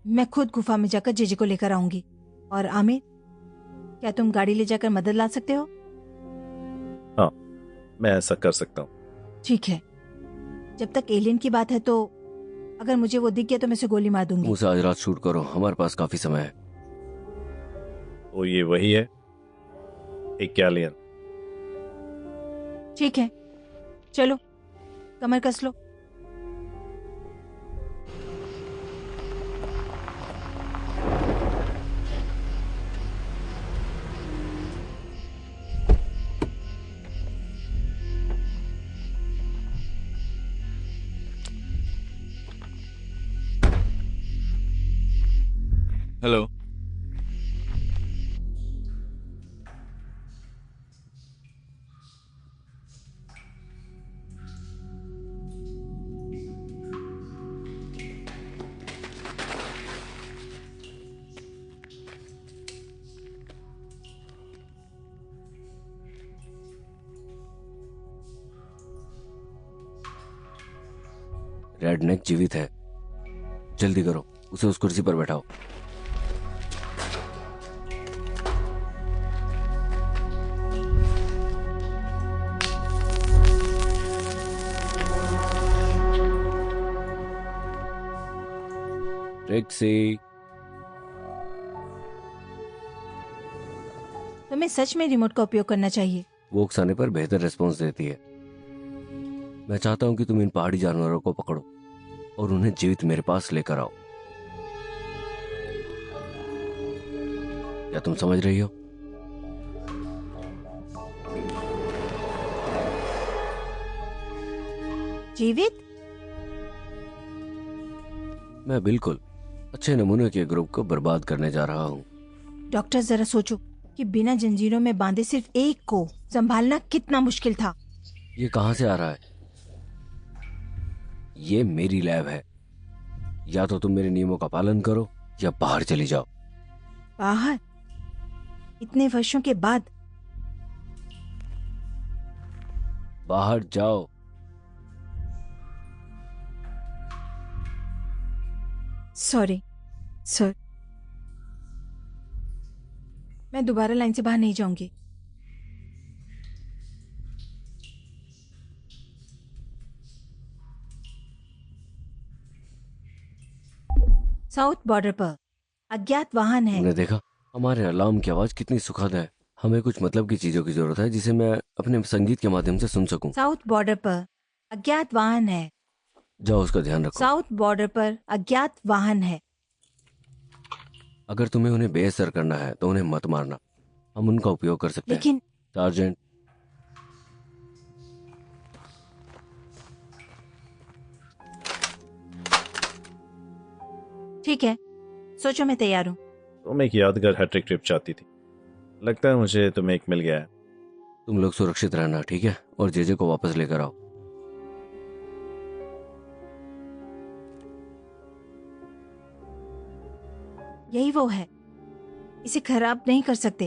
मैं खुद गुफा में जाकर जेजे को लेकर आऊंगी। और आमिर, क्या तुम गाड़ी ले जाकर मदद ला सकते हो? हाँ, मैं ऐसा कर सकता हूँ। ठीक है। जब तक एलियन की बात है तो अगर मुझे वो दिख गया तो मैं उसे गोली मार दूंगी। मुझसे आज रात शूट करो, हमारे पास काफी समय है। तो ये वही है, एक कैलियन। ठीक है, चलो कमर कस लो। हेलो। रेडनेक जीवित है, जल्दी करो, उसे उस कुर्सी पर बैठाओ। टैक्सी। तुम्हें सच में रिमोट का उपयोग करना चाहिए। वो उकसाने पर बेहतर रिस्पॉन्स देती है। मैं चाहता हूं कि तुम इन पहाड़ी जानवरों को पकड़ो और उन्हें जीवित मेरे पास लेकर आओ। क्या तुम समझ रही हो? जीवित? मैं बिल्कुल अच्छे नमूने के ग्रुप को बर्बाद करने जा रहा हूँ। डॉक्टर, जरा सोचो कि बिना जंजीरों में बांधे सिर्फ एक को संभालना कितना मुश्किल था। ये कहाँ से आ रहा है? ये मेरी लैब है। या तो तुम मेरे नियमों का पालन करो या बाहर चली जाओ। बाहर? इतने वर्षों के बाद? बाहर जाओ। सॉरी सर, मैं दोबारा लाइन से बाहर नहीं जाऊंगी। साउथ बॉर्डर पर अज्ञात वाहन है। तुमने देखा हमारे अलार्म की आवाज कितनी सुखद है। हमें कुछ मतलब की चीजों की जरूरत है जिसे मैं अपने संगीत के माध्यम से सुन सकूं। साउथ बॉर्डर पर अज्ञात वाहन है। जाओ, उसका ध्यान रखो। साउथ बॉर्डर पर अज्ञात वाहन है। अगर तुम्हें उन्हें बेअसर करना है तो उन्हें मत मारना। हम उनका उपयोग कर सकते हैं। लेकिन सार्जेंट, ठीक है, सोचो, मैं तैयार हूँ। तुम एक यादगार हैट्रिक ट्रिप चाहती थी, लगता है मुझे तुम्हें एक मिल गया है। तुम लोग सुरक्षित रहना, ठीक है? और जेजे को वापस लेकर आओ। यही वो है, इसे खराब नहीं कर सकते।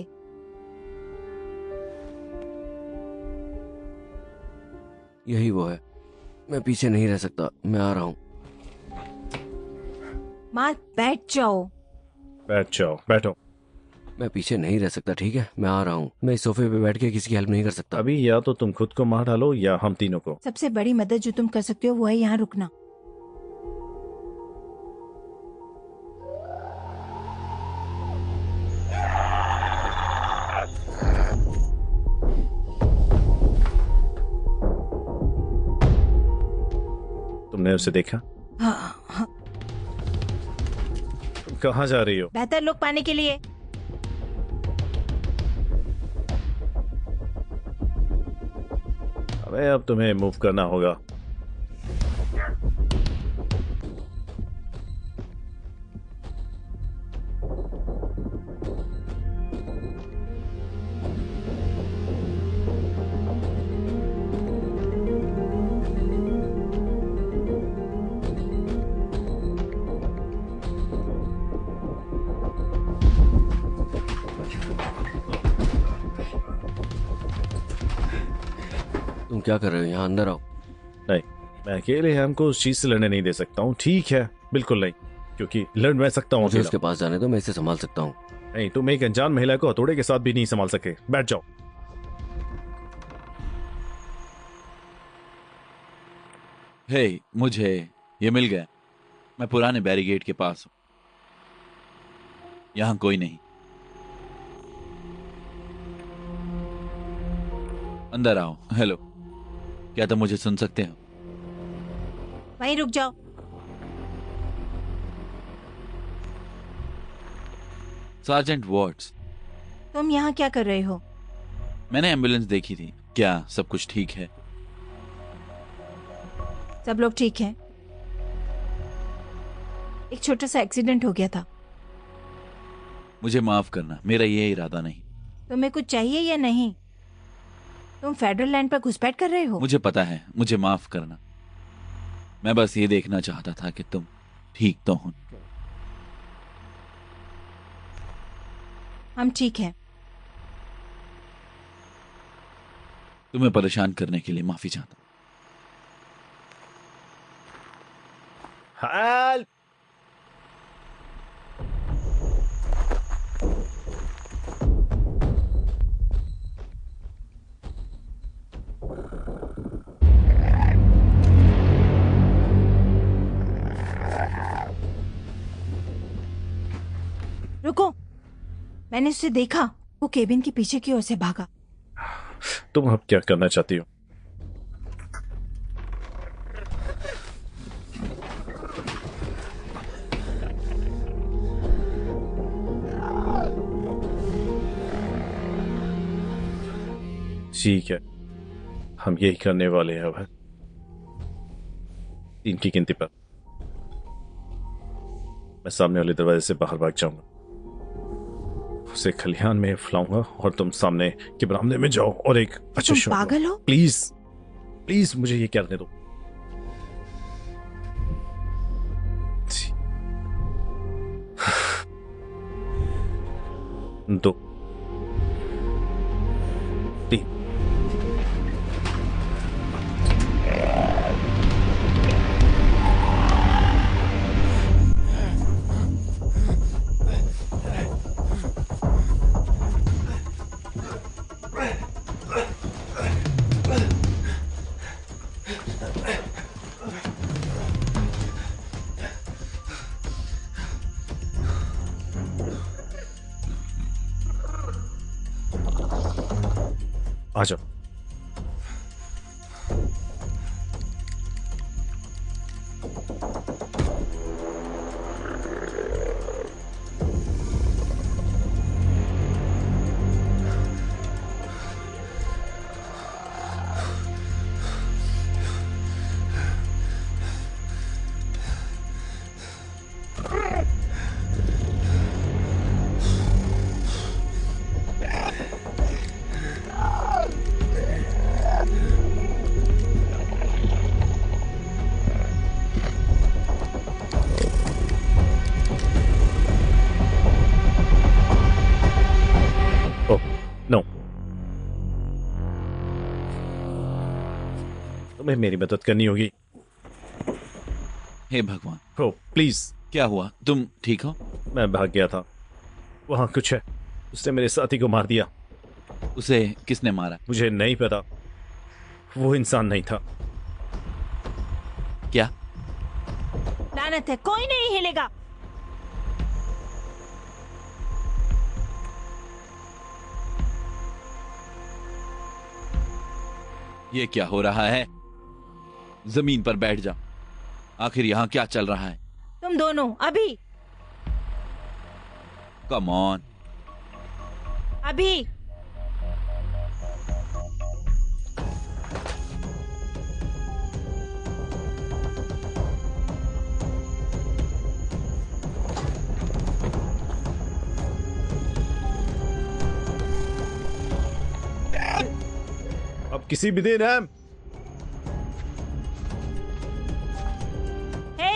यही वो है। मैं पीछे नहीं रह सकता, मैं आ रहा हूँ। मार्क, बैठ जाओ। बैठ जाओ, बैठो। मैं पीछे नहीं रह सकता, ठीक है? मैं आ रहा हूँ। मैं इस सोफे पे बैठ के किसी की हेल्प नहीं कर सकता। अभी या तो तुम खुद को मार डालो या हम तीनों को। सबसे बड़ी मदद जो तुम कर सकते हो वो है यहाँ रुकना। तुमने उसे देखा? हाँ, हाँ। तुम कहाँ जा रही हो? बेहतर लोग पाने के लिए। अबे अब तुम्हें मूव करना होगा। तुम क्या कर रहे हो? यहाँ अंदर आओ। नहीं, मैं अकेले हम को उस चीज से लड़ने नहीं दे सकता हूँ। ठीक है, बिल्कुल नहीं, क्योंकि लड़ मैं सकता हूँ मुझे अकेला। उसके पास जाने दो, मैं इसे संभाल सकता हूँ। नहीं, तुम एक अनजान महिला को हथौड़े के साथ भी नहीं संभाल सके। बैठ जाओ। हे, मुझे ये मिल गया। मैं पुराने बैरिगेड के पास हूं। यहां कोई नहीं। अंदर आओ। हेलो, क्या तुम मुझे सुन सकते हो? वहीं रुक जाओ। सार्जेंट वॉट्स, तुम यहाँ क्या कर रहे हो? मैंने एम्बुलेंस देखी थी। क्या सब कुछ ठीक है? सब लोग ठीक हैं। एक छोटा सा एक्सीडेंट हो गया था। मुझे माफ करना, मेरा ये इरादा नहीं। तुम्हें कुछ चाहिए या नहीं? तुम फेडरल लैंड पर घुसपैठ कर रहे हो? मुझे पता है, मुझे माफ करना। मैं बस ये देखना चाहता था कि तुम ठीक तो हो। हम ठीक हैं। तुम्हें परेशान करने के लिए माफी चाहता हूं। हेल्प! रुको, मैंने उसे देखा, वो केबिन के पीछे की ओर से भागा। तुम अब क्या करना चाहती हो? ठीक है, हम यही करने वाले हैं। अब 3 की गिनती पर मैं सामने वाले दरवाजे से बाहर भाग जाऊंगा, उसे खलिहान में फैलाऊंगा और तुम सामने के बरामदे में जाओ और एक अच्छे तुम शॉट लो। पागल हो? प्लीज प्लीज मुझे ये करने दो। दो, 3। आ जाओ। ओ नो, तुम्हें मेरी मदद करनी होगी। हे भगवान, ओ प्लीज। क्या हुआ? तुम ठीक हो? मैं भाग गया था, वहां कुछ है, उसने मेरे साथी को मार दिया। उसे किसने मारा? मुझे नहीं पता, वो इंसान नहीं था। क्या? लानत है, कोई नहीं हिलेगा। ये क्या हो रहा है? जमीन पर बैठ जा। आखिर यहाँ क्या चल रहा है? तुम दोनों अभी कम ऑन। अभी अब किसी भी दिन है। हे,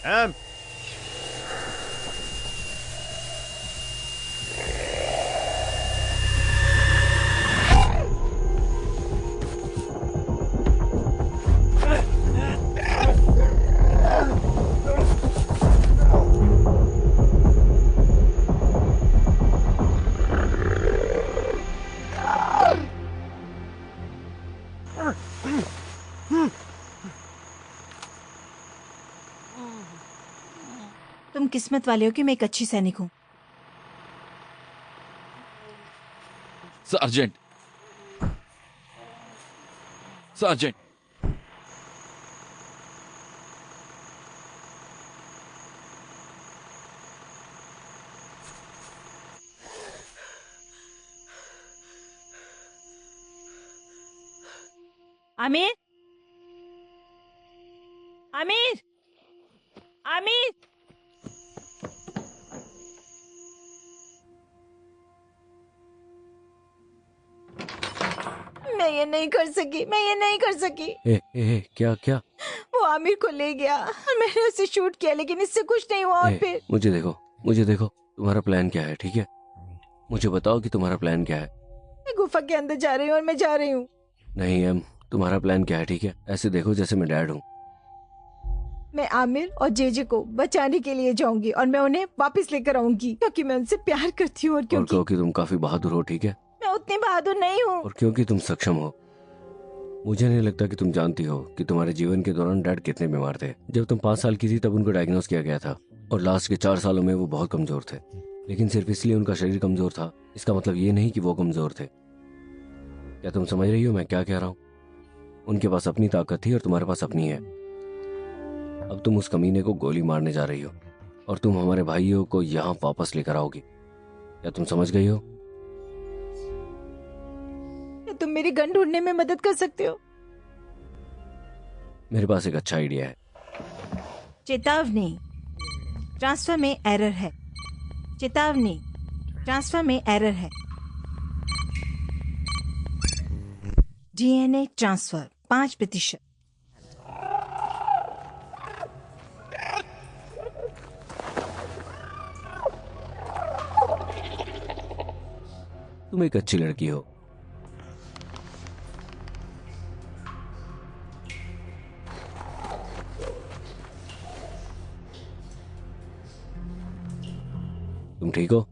एम, तुम किस्मत वाले हो कि मैं एक अच्छी सैनिक हूँ। Sergeant, sergeant, Aamir, Aamir, Aamir. मैं ये नहीं कर सकी, मैं ये नहीं कर सकी। क्या क्या? वो आमिर को ले गया और मैंने उसे शूट किया, लेकिन इससे कुछ नहीं हुआ। और फिर मुझे देखो, मुझे देखो, तुम्हारा प्लान क्या है? ठीक है, मुझे बताओ कि तुम्हारा प्लान क्या है। मैं गुफा के अंदर जा रही हूँ और मैं जा रही हूँ। नहीं एम, तुम्हारा प्लान क्या है? ठीक है, ऐसे देखो जैसे मैं डैड हूँ। मैं आमिर और जेजे को बचाने के लिए जाऊंगी और मैं उन्हें वापस लेकर आऊंगी, क्योंकि मैं उनसे प्यार करती हूँ और क्योंकि तुम काफी बहादुर हो। ठीक है, मैं उतनी बहादुर नहीं हूँ। और क्योंकि तुम सक्षम हो। मुझे नहीं लगता कि तुम जानती हो कि तुम्हारे जीवन के दौरान डैड कितने बीमार थे। जब तुम 5 साल की थी तब उनको डायग्नोस किया गया था, और लास्ट के 4 सालों में वो बहुत कमजोर थे। लेकिन सिर्फ इसलिए उनका शरीर कमजोर था, इसका मतलब ये नहीं कि वो कमजोर थे। क्या तुम समझ रही हो मैं क्या कह रहा हूँ? उनके पास अपनी ताकत थी और तुम्हारे पास अपनी है। अब तुम उस कमीने को गोली मारने जा रही हो और तुम हमारे भाइयों को यहाँ वापस लेकर आओगी। क्या तुम समझ गई हो? क्या तुम मेरी गन ढूंढने में मदद कर सकते हो? मेरे पास एक अच्छा आइडिया है। चेतावनी, ट्रांसफर में एरर है। चेतावनी, ट्रांसफर में एरर है। DNA transfer 5%। तुम एक अच्छी लड़की हो। तुम ठीक हो?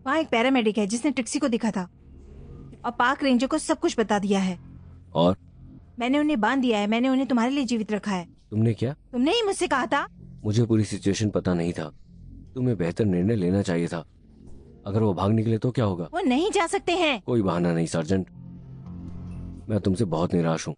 वहाँ एक पैरामेडिक है जिसने ट्रिक्सी को दिखा था और पार्क रेंजर को सब कुछ बता दिया है। और मैंने उन्हें बांध दिया है। मैंने उन्हें तुम्हारे लिए जीवित रखा है। तुमने क्या? तुमने ही मुझसे कहा था। मुझे पूरी सिचुएशन पता नहीं था। तुम्हें बेहतर निर्णय लेना चाहिए था। अगर वो भाग निकले तो क्या होगा? वो नहीं जा सकते हैं। कोई बहाना नहीं सार्जेंट, मैं तुमसे बहुत निराश हूं।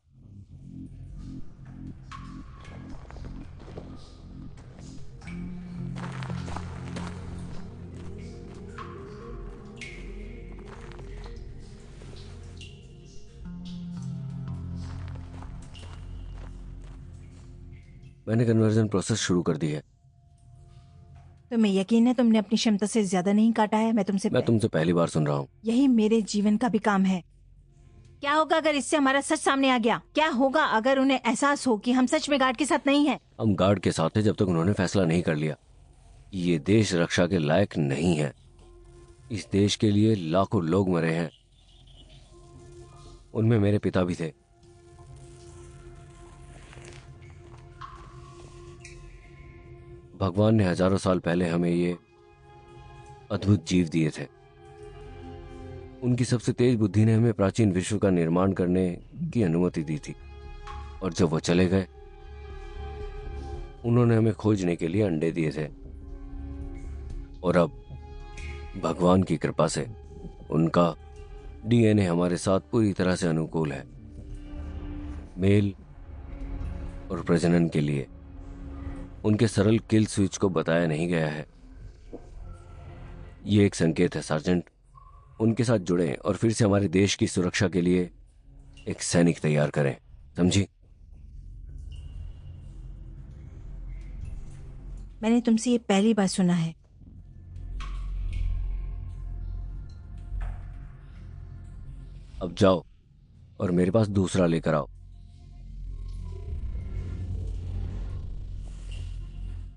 मैंने कन्वर्जन प्रोसेस शुरू कर दी है। तुम्हें यकीन है तुमने अपनी क्षमता से ज्यादा नहीं काटा है? मैं तुमसे पहली बार सुन रहा हूँ। यही मेरे जीवन का भी काम है। क्या होगा अगर इससे हमारा सच सामने आ गया? क्या होगा अगर उन्हें एहसास हो कि हम सच में गार्ड के साथ नहीं हैं? हम गार्ड के साथ थे जब तक उन्होंने फैसला नहीं कर लिया। ये देश रक्षा के लायक नहीं है। इस देश के लिए लाखों लोग मरे हैं, उनमें मेरे पिता भी थे। भगवान ने हजारों साल पहले हमें ये अद्भुत जीव दिए थे। उनकी सबसे तेज बुद्धि ने हमें प्राचीन विश्व का निर्माण करने की अनुमति दी थी, और जब वो चले गए उन्होंने हमें खोजने के लिए अंडे दिए थे। और अब भगवान की कृपा से उनका डीएनए हमारे साथ पूरी तरह से अनुकूल है। मेल और प्रजनन के लिए उनके सरल किल स्विच को बताया नहीं गया है। ये एक संकेत है सार्जेंट। उनके साथ जुड़ें और फिर से हमारे देश की सुरक्षा के लिए एक सैनिक तैयार करें, समझी? मैंने तुमसे ये पहली बार सुना है। अब जाओ और मेरे पास दूसरा लेकर आओ।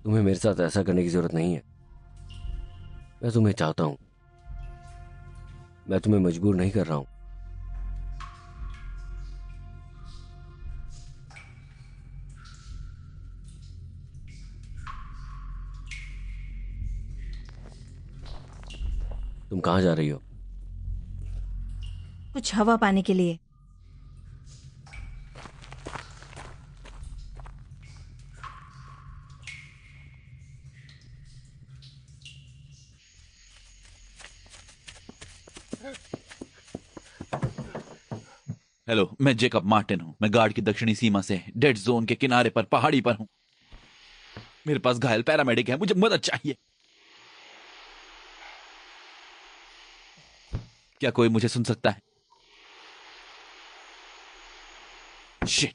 तुम्हें मेरे साथ ऐसा करने की जरूरत नहीं है। मैं तुम्हें चाहता हूं, मैं तुम्हें मजबूर नहीं कर रहा हूं। तुम कहां जा रही हो? कुछ हवा पाने के लिए। हेलो, मैं जेकब मार्टिन हूँ। मैं गार्ड की दक्षिणी सीमा से डेड जोन के किनारे पर पहाड़ी पर हूँ। मेरे पास घायल पैरामेडिक है, मुझे मदद चाहिए। क्या कोई मुझे सुन सकता है? शिट।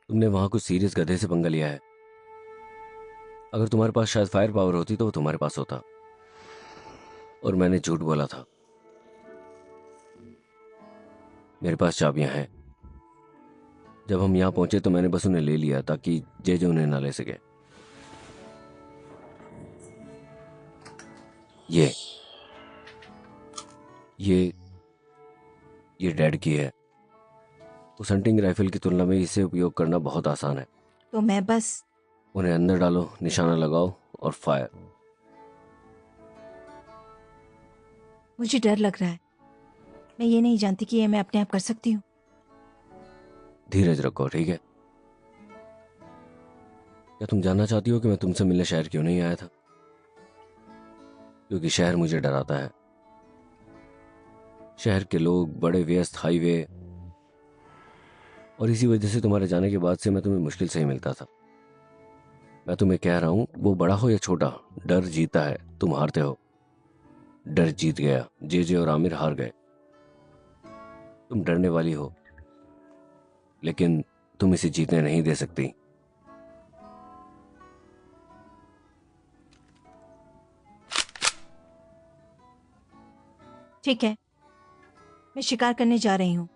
तुमने वहां कुछ सीरियस गधे से पंगा लिया है। अगर तुम्हारे पास शायद फायर पावर होती तो वो तुम्हारे पास होता, और मैंने झूठ बोला था। मेरे पास चाबियां हैं। जब हम यहां पहुंचे तो मैंने बस उन्हें ले लिया ताकि जे उन्हें ना ले सके। ये डैड की है। उस हंटिंग राइफल की तुलना में इसे उपयोग करना बहुत आसान है। तो मैं बस उन्हें अंदर डालो, निशाना लगाओ और फायर। मुझे डर लग रहा है। मैं ये नहीं जानती कि ये मैं अपने आप कर सकती हूँ। धीरज रखो, ठीक है? क्या तुम जानना चाहती हो कि मैं तुमसे मिलने शहर क्यों नहीं आया था? क्योंकि शहर मुझे डराता है। शहर के लोग, बड़े व्यस्त हाईवे, और इसी वजह से तुम्हारे जाने के बाद से मैं तुम्हें मुश्किल से ही मिलता था। मैं तुम्हें कह रहा हूं, वो बड़ा हो या छोटा, डर जीता है, तुम हारते हो। डर जीत गया, जे और आमिर हार गए। तुम डरने वाली हो, लेकिन तुम इसे जीतने नहीं दे सकती। ठीक है, मैं शिकार करने जा रही हूँ।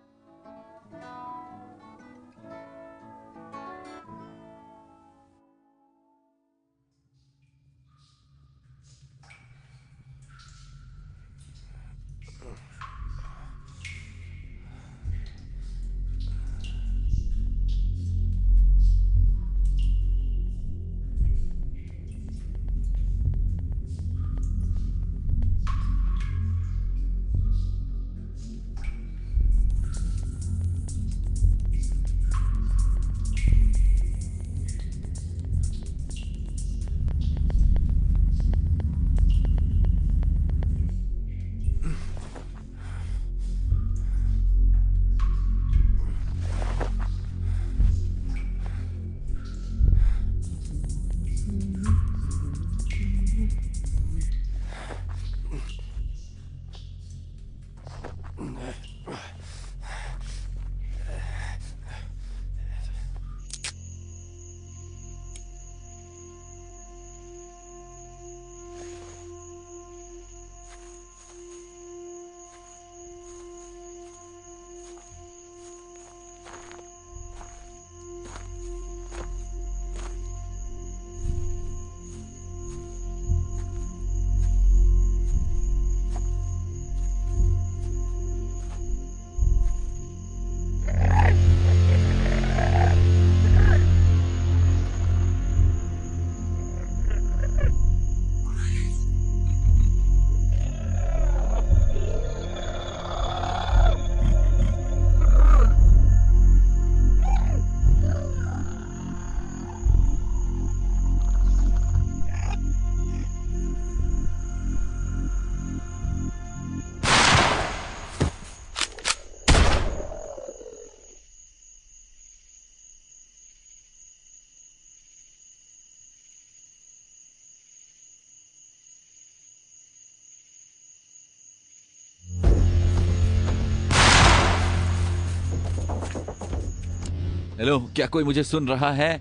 हेलो, क्या कोई मुझे सुन रहा है?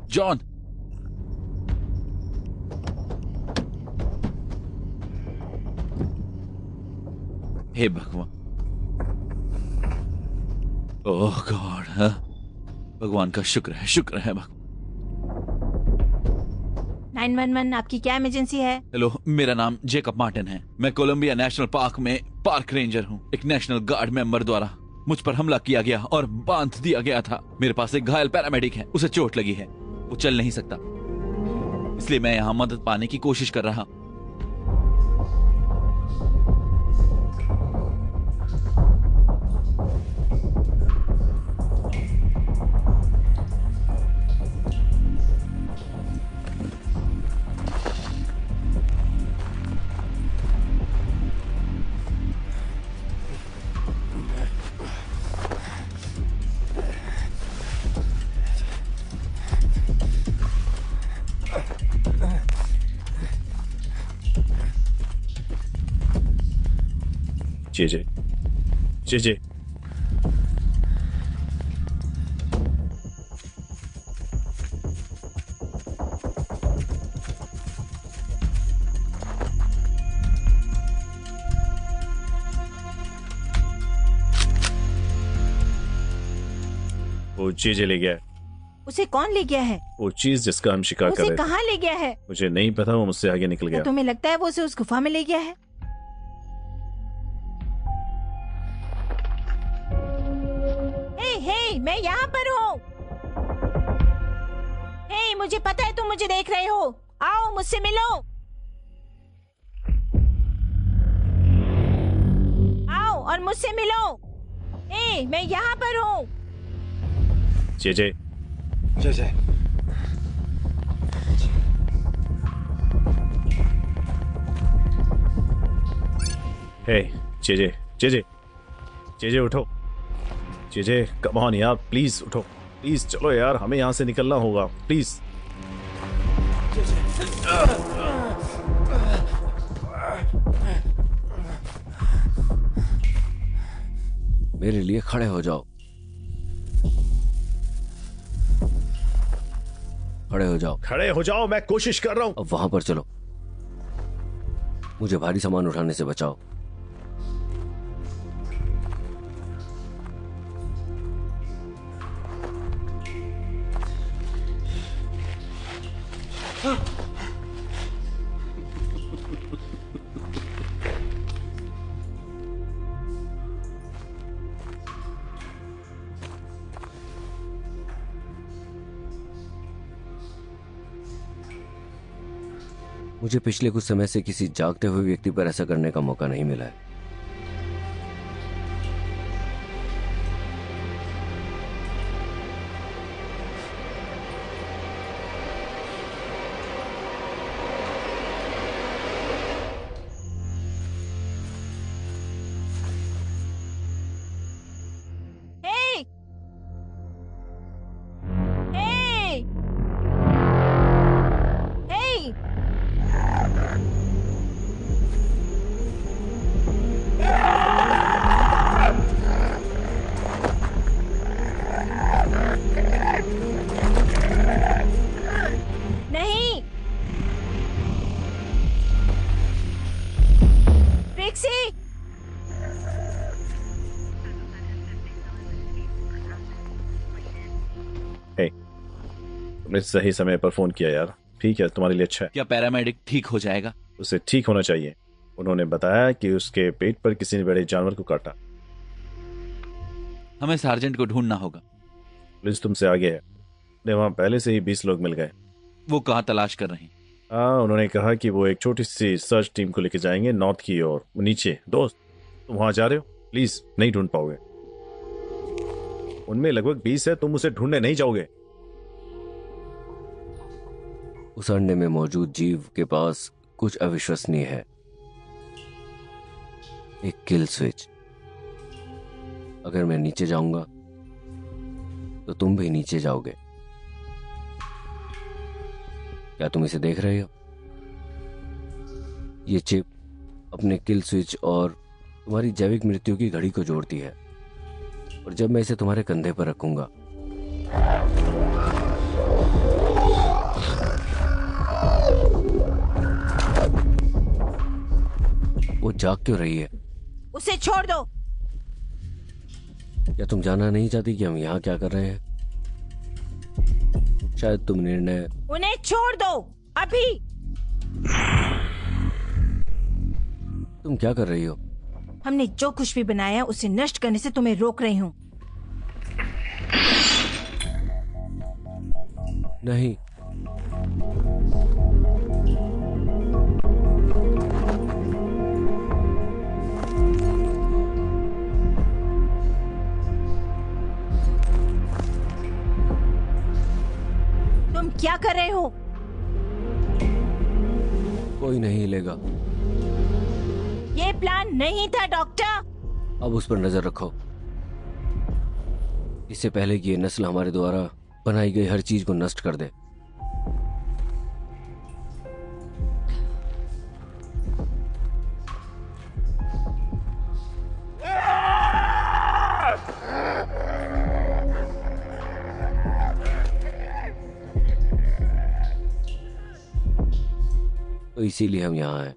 जॉन, हे भगवान, ओह गॉड, भगवान का शुक्र है, शुक्र है भगवान। 911, आपकी क्या इमरजेंसी है? हेलो, मेरा नाम जेकब मार्टिन है। मैं कोलंबिया नेशनल पार्क में पार्क रेंजर हूँ। एक नेशनल गार्ड मेंबर द्वारा मुझ पर हमला किया गया और बांध दिया गया था। मेरे पास एक घायल पैरामेडिक है, उसे चोट लगी है, वो चल नहीं सकता, इसलिए मैं यहाँ मदद पाने की कोशिश कर रहा हूँ। जे जे जे वो जे ले गया है। उसे कौन ले गया है? वो चीज जिसका हम शिकार कर उसे रहे थे। कहाँ ले गया है? मुझे नहीं पता, वो मुझसे आगे निकल क्या गया। तुम्हें लगता है वो उसे उस गुफा में ले गया है? हे, मैं यहाँ पर हूँ। हे, मुझे पता है तुम मुझे देख रहे हो। आओ मुझसे मिलो। आओ और मुझसे मिलो। हे, मैं यहाँ पर हूँ। जे जे जय जय। हे जे जे जे जे जे जे उठो। जे जे कम ऑन यार, प्लीज उठो, प्लीज चलो यार, हमें यहाँ से निकलना होगा, प्लीज। मेरे लिए खड़े हो जाओ, खड़े हो जाओ। खड़े हो जाओ, मैं कोशिश कर रहा हूँ। अब वहां पर चलो, मुझे भारी सामान उठाने से बचाओ। मुझे पिछले कुछ समय से किसी जागते हुए व्यक्ति पर ऐसा करने का मौका नहीं मिला है। हे! हे! हे! नहीं! ट्रिक्सी! हे, तुमने सही समय पर फोन किया यार, ठीक है, तुम्हारे लिए अच्छा है। क्या पैरामेडिक ठीक हो जाएगा? उसे ठीक होना चाहिए। उन्होंने बताया कि उसके पेट पर किसी ने बड़े जानवर को काटा। हमें सार्जेंट को ढूंढना होगा। पुलिस तुमसे आगे है। वहां पहले से ही 20 लोग मिल गए। वो कहाँ तलाश कर रहे हैं? हाँ, उन्होंने कहा कि वो एक छोटी सी सर्च टीम को लेके जाएंगे नॉर्थ की ओर, नीचे। दोस्त, तुम वहां जा रहे हो? प्लीज, नहीं ढूंढ पाओगे। उनमें लगभग 20 है, तुम उसे ढूंढने नहीं जाओगे। उस अंडे में मौजूद जीव के पास कुछ अविश्वसनीय है, एक किल स्विच। अगर मैं नीचे जाऊंगा तो तुम भी नीचे जाओगे। क्या तुम इसे देख रहे हो? ये चिप अपने किल स्विच और तुम्हारी जैविक मृत्यु की घड़ी को जोड़ती है, और जब मैं इसे तुम्हारे कंधे पर रखूंगा वो जाग क्यों रही है? उसे छोड़ दो। क्या तुम जानना नहीं चाहती कि हम यहाँ क्या कर रहे हैं? शायद तुम निर्णय। उन्हें छोड़ दो अभी। तुम क्या कर रही हो? हमने जो कुछ भी बनाया उसे नष्ट करने से तुम्हें रोक रही हूँ। नहीं, तुम क्या कर रहे हो? कोई नहीं हिलेगा। ये प्लान नहीं था डॉक्टर। अब उस पर नजर रखो, इससे पहले कि ये नस्ल हमारे द्वारा बनाई गई हर चीज को नष्ट कर दे। तो इसीलिए हम यहाँ आए।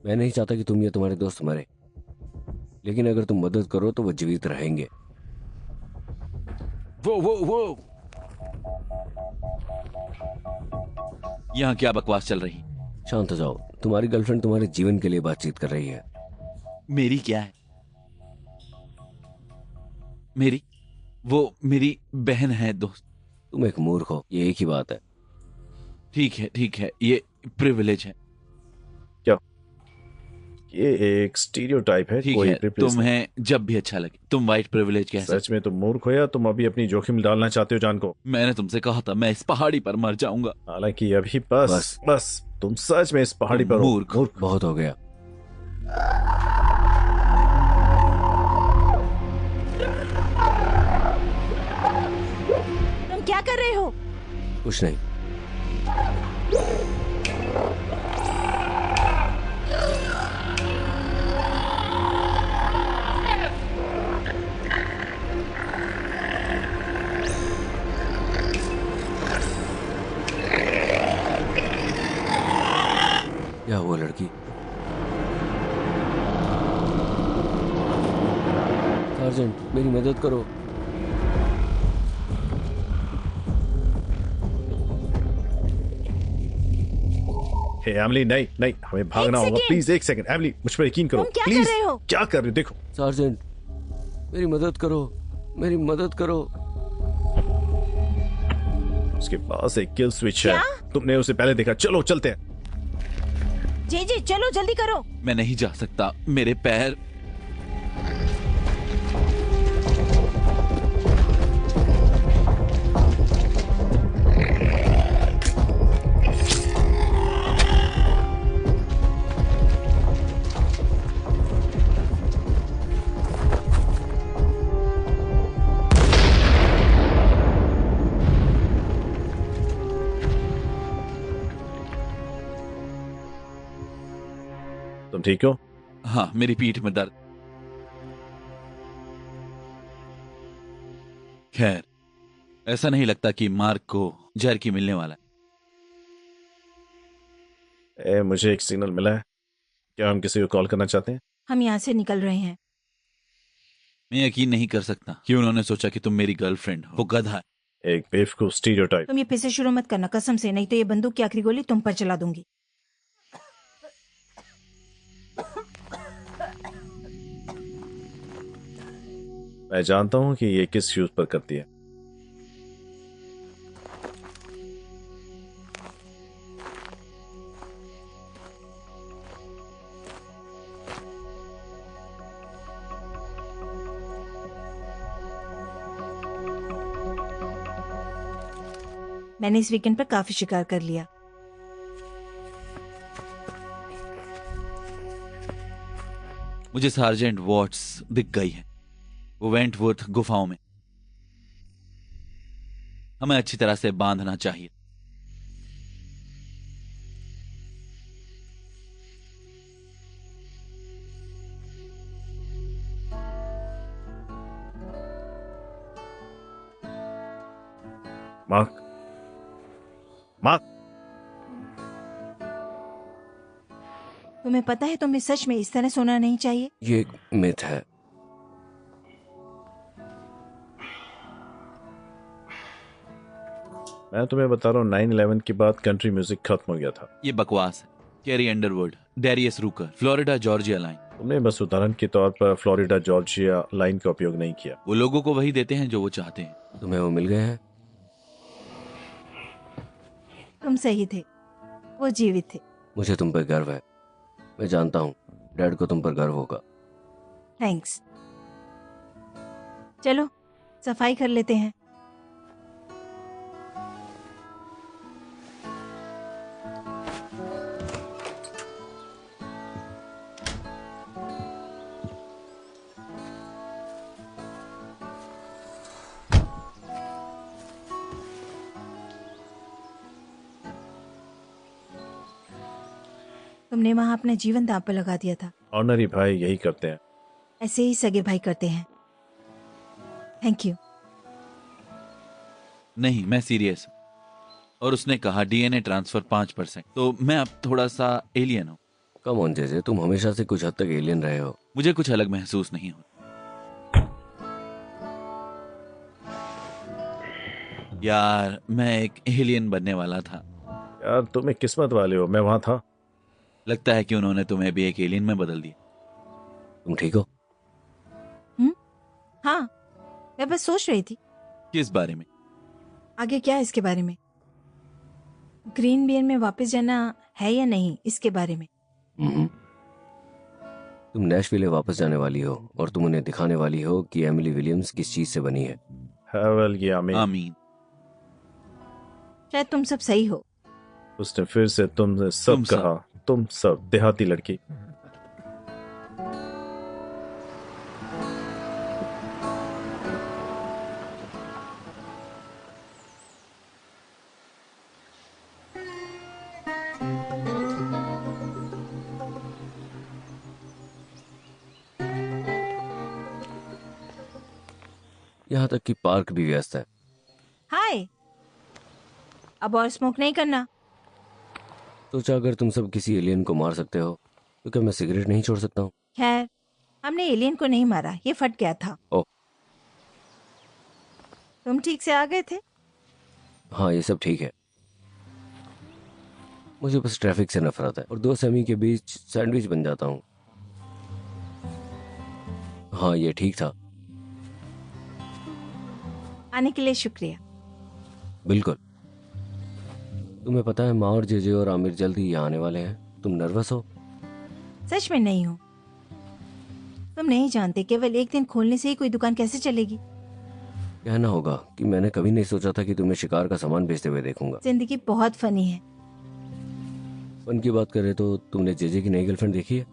मैं नहीं चाहता कि तुम या तुम्हारे दोस्त मरे, लेकिन अगर तुम मदद करो तो वो जीवित रहेंगे। वो यहाँ क्या बकवास चल रही? शांत हो जाओ। तुम्हारी गर्लफ्रेंड तुम्हारे जीवन के लिए बातचीत कर रही है। मेरी क्या है? वो मेरी बहन है दोस्त। तुम एक मूर्ख हो, ये एक ही बात है। ठीक है, ये प्रिविलेज है। क्या ये एक स्टीरियोटाइप है? ठीक कोई है, privilege नहीं। तुम्हें जब भी अच्छा लगे तुम वाइट प्रिविलेज कह सकते। सच में तुम मूर्ख हो या तुम अभी अपनी जोखिम डालना चाहते हो जान को? मैंने तुमसे कहा था मैं इस पहाड़ी पर मर जाऊंगा। हालांकि अभी बस तुम सच में इस पहाड़ी पर हो। मूर्ख। बहुत हो गया। तुम क्या कर रहे हो? कुछ नहीं। क्या हुआ लड़की? सार्जेंट मेरी मदद करो। हे एमिली, नहीं हमें भागना होगा। सेकंड। प्लीज एक सेकंड एमिली, मुझ पर यकीन करो। तुम क्या कर प्लीज रहे हो? क्या कर रहे हो? देखो सार्जेंट मेरी मदद करो, मेरी मदद करो। उसके पास एक किल स्विच है। क्या? तुमने उसे पहले देखा। चलो चलते हैं। जी चलो जल्दी करो। मैं नहीं जा सकता, मेरे पैर। तुम ठीक हो? हाँ, मेरी पीठ में दर्द। खैर, ऐसा नहीं लगता कि मार्क को जहर की मिलने वाला है। मुझे एक सिग्नल मिला है। क्या हम किसी को कॉल करना चाहते हैं? हम यहाँ से निकल रहे हैं। मैं यकीन नहीं कर सकता कि उन्होंने सोचा कि तुम मेरी गर्लफ्रेंड हो। वो गधा है। एक बेवकूफ स्टीरियोटाइप। तुम ये फिर से शुरू मत करना कसम से, नहीं तो ये बंदूक की आखिरी गोली तुम पर चला दूंगी। मैं जानता हूं कि ये किस फ्यूज पर करती है। मैंने इस वीकेंड पर काफी शिकार कर लिया। मुझे सार्जेंट वॉट्स दिख गई है। वो वेंटवर्थ गुफाओं में। हमें अच्छी तरह से बांधना चाहिए। मार्क, मार्क, तुम्हें पता है तुम्हें सच में इस तरह सोना नहीं चाहिए। ये एक मिथ है। मैं तुम्हें बता रहा हूँ 9/11 के बाद कंट्री म्यूजिक खत्म हो गया था। ये बकवास है। कैरी अंडरवुड, डेरियस रूकर, फ्लोरिडा जॉर्जिया लाइन। तुमने बस उदाहरण के तौर पर फ्लोरिडा जॉर्जिया लाइन का उपयोग नहीं किया। वो लोगों को वही देते हैं जो वो चाहते हैं। तुम्हें वो मिल गए हैं? तुम सही थे, वो जीवित थे। मुझे तुम पर गर्व है। मैं जानता हूँ डैड को तुम पर गर्व होगा। थैंक्स। चलो सफाई कर लेते हैं। तुमने वहां अपना जीवन दांव पर लगा दिया था। ऑर्डिनरी भाई यही करते हैं। ऐसे ही सगे भाई करते हैं। Thank you. नहीं, मैं सीरियस हूं। और उसने कहा डीएनए ट्रांसफर 5%। तो मैं अब थोड़ा सा एलियन हूँ। कम ऑन जेजे, तुम हमेशा से कुछ हद तक एलियन रहे हो। मुझे कुछ अलग महसूस नहीं होता। यार मैं एक एलियन बनने वाला था। यार तुम एक किस्मत वाले हो, मैं वहां था। लगता है कि उन्होंने तुम्हें भी एक एलियन में बदल दिया। तुम ठीक हो? हाँ, मैं बस सोच रही थी किस बारे में? आगे क्या है इसके बारे में। ग्रीन बियर में वापस जाना है या नहीं, इसके बारे में। तुम नैशविले वापस जाने वाली हो और तुम उन्हें दिखाने वाली हो कि एमिली विलियम्स किस चीज से बनी है। वेल ये आमीन। आमीन। शायद तुम सब सही हो। उसने फिर से तुमने सब तुम सब। कहा। तुम सब देहाती लड़की। यहाँ तक कि पार्क भी व्यस्त है। हाय, अब और स्मोक नहीं करना। सोचा अगर तुम सब किसी एलियन को मार सकते हो तो क्या मैं सिगरेट नहीं छोड़ सकता हूँ? खैर, हमने एलियन को नहीं मारा, ये फट गया था। ओह। तुम ठीक से आ गए थे? हाँ, ये सब ठीक है। मुझे बस ट्रैफिक से नफरत है और दो सेमी के बीच सैंडविच बन जाता हूँ। हाँ, ये ठीक था। आने के लिए शुक्रिया। बिल्कुल। तुम्हें पता है माँ और जेजे और आमिर जल्द ही यहाँ आने वाले हैं। तुम नर्वस हो? सच में नहीं हूँ। तुम नहीं जानते, केवल एक दिन खोलने से ही कोई दुकान कैसे चलेगी। कहना होगा कि मैंने कभी नहीं सोचा था कि तुम्हें शिकार का सामान बेचते हुए देखूंगा। जिंदगी बहुत फनी है। फन की बात करें तो तुमने जेजे की नई गर्लफ्रेंड देखी है?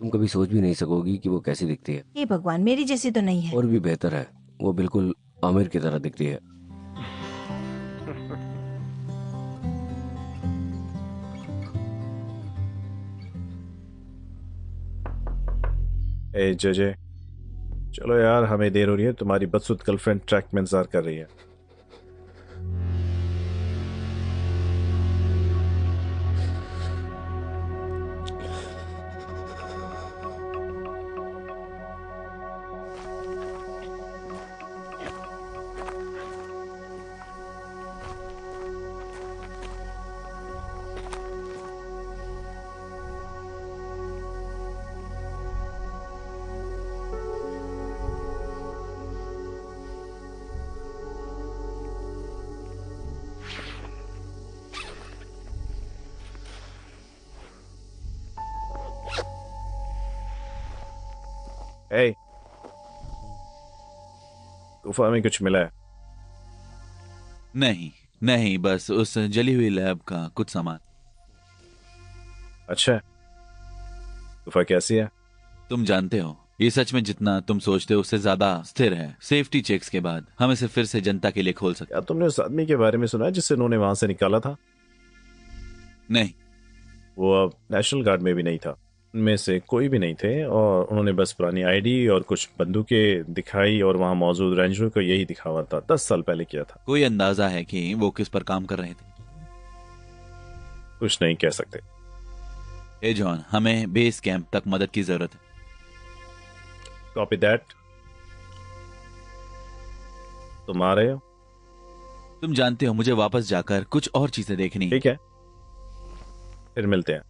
तुम कभी सोच भी नहीं सकोगी कि वो कैसी दिखती है। हे भगवान, मेरी जैसी तो नहीं है। और भी बेहतर है, वो बिल्कुल आमिर की तरह दिखती है। ए जजे, चलो यार हमें देर हो रही है। तुम्हारी बदसूरत गर्लफ्रेंड ट्रैक में इंतजार कर रही है। ए, गुफा में कुछ मिला है? नहीं नहीं, बस उस जली हुई लैब का कुछ सामान। अच्छा, गुफा कैसी है? तुम जानते हो, ये सच में जितना तुम सोचते हो उससे ज्यादा स्थिर है। सेफ्टी चेक्स के बाद हम इसे फिर से जनता के लिए खोल सकते। क्या तुमने उस आदमी के बारे में सुना है जिससे उन्होंने वहां से निकाला था? नहीं, वो अब नेशनल गार्ड में भी नहीं था। उनमें से कोई भी नहीं थे और उन्होंने बस पुरानी आईडी और कुछ बंदूकें दिखाई और वहां मौजूद रेंजरों को यही दिखावा था। 10 साल पहले किया था। कोई अंदाजा है कि वो किस पर काम कर रहे थे? कुछ नहीं कह सकते। ए जॉन, हमें बेस कैंप तक मदद की जरूरत है। Copy that. तुम आ रहे हो? तुम जानते हो मुझे वापस जाकर कुछ और चीजें देखनी है। ठीक है, फिर मिलते हैं।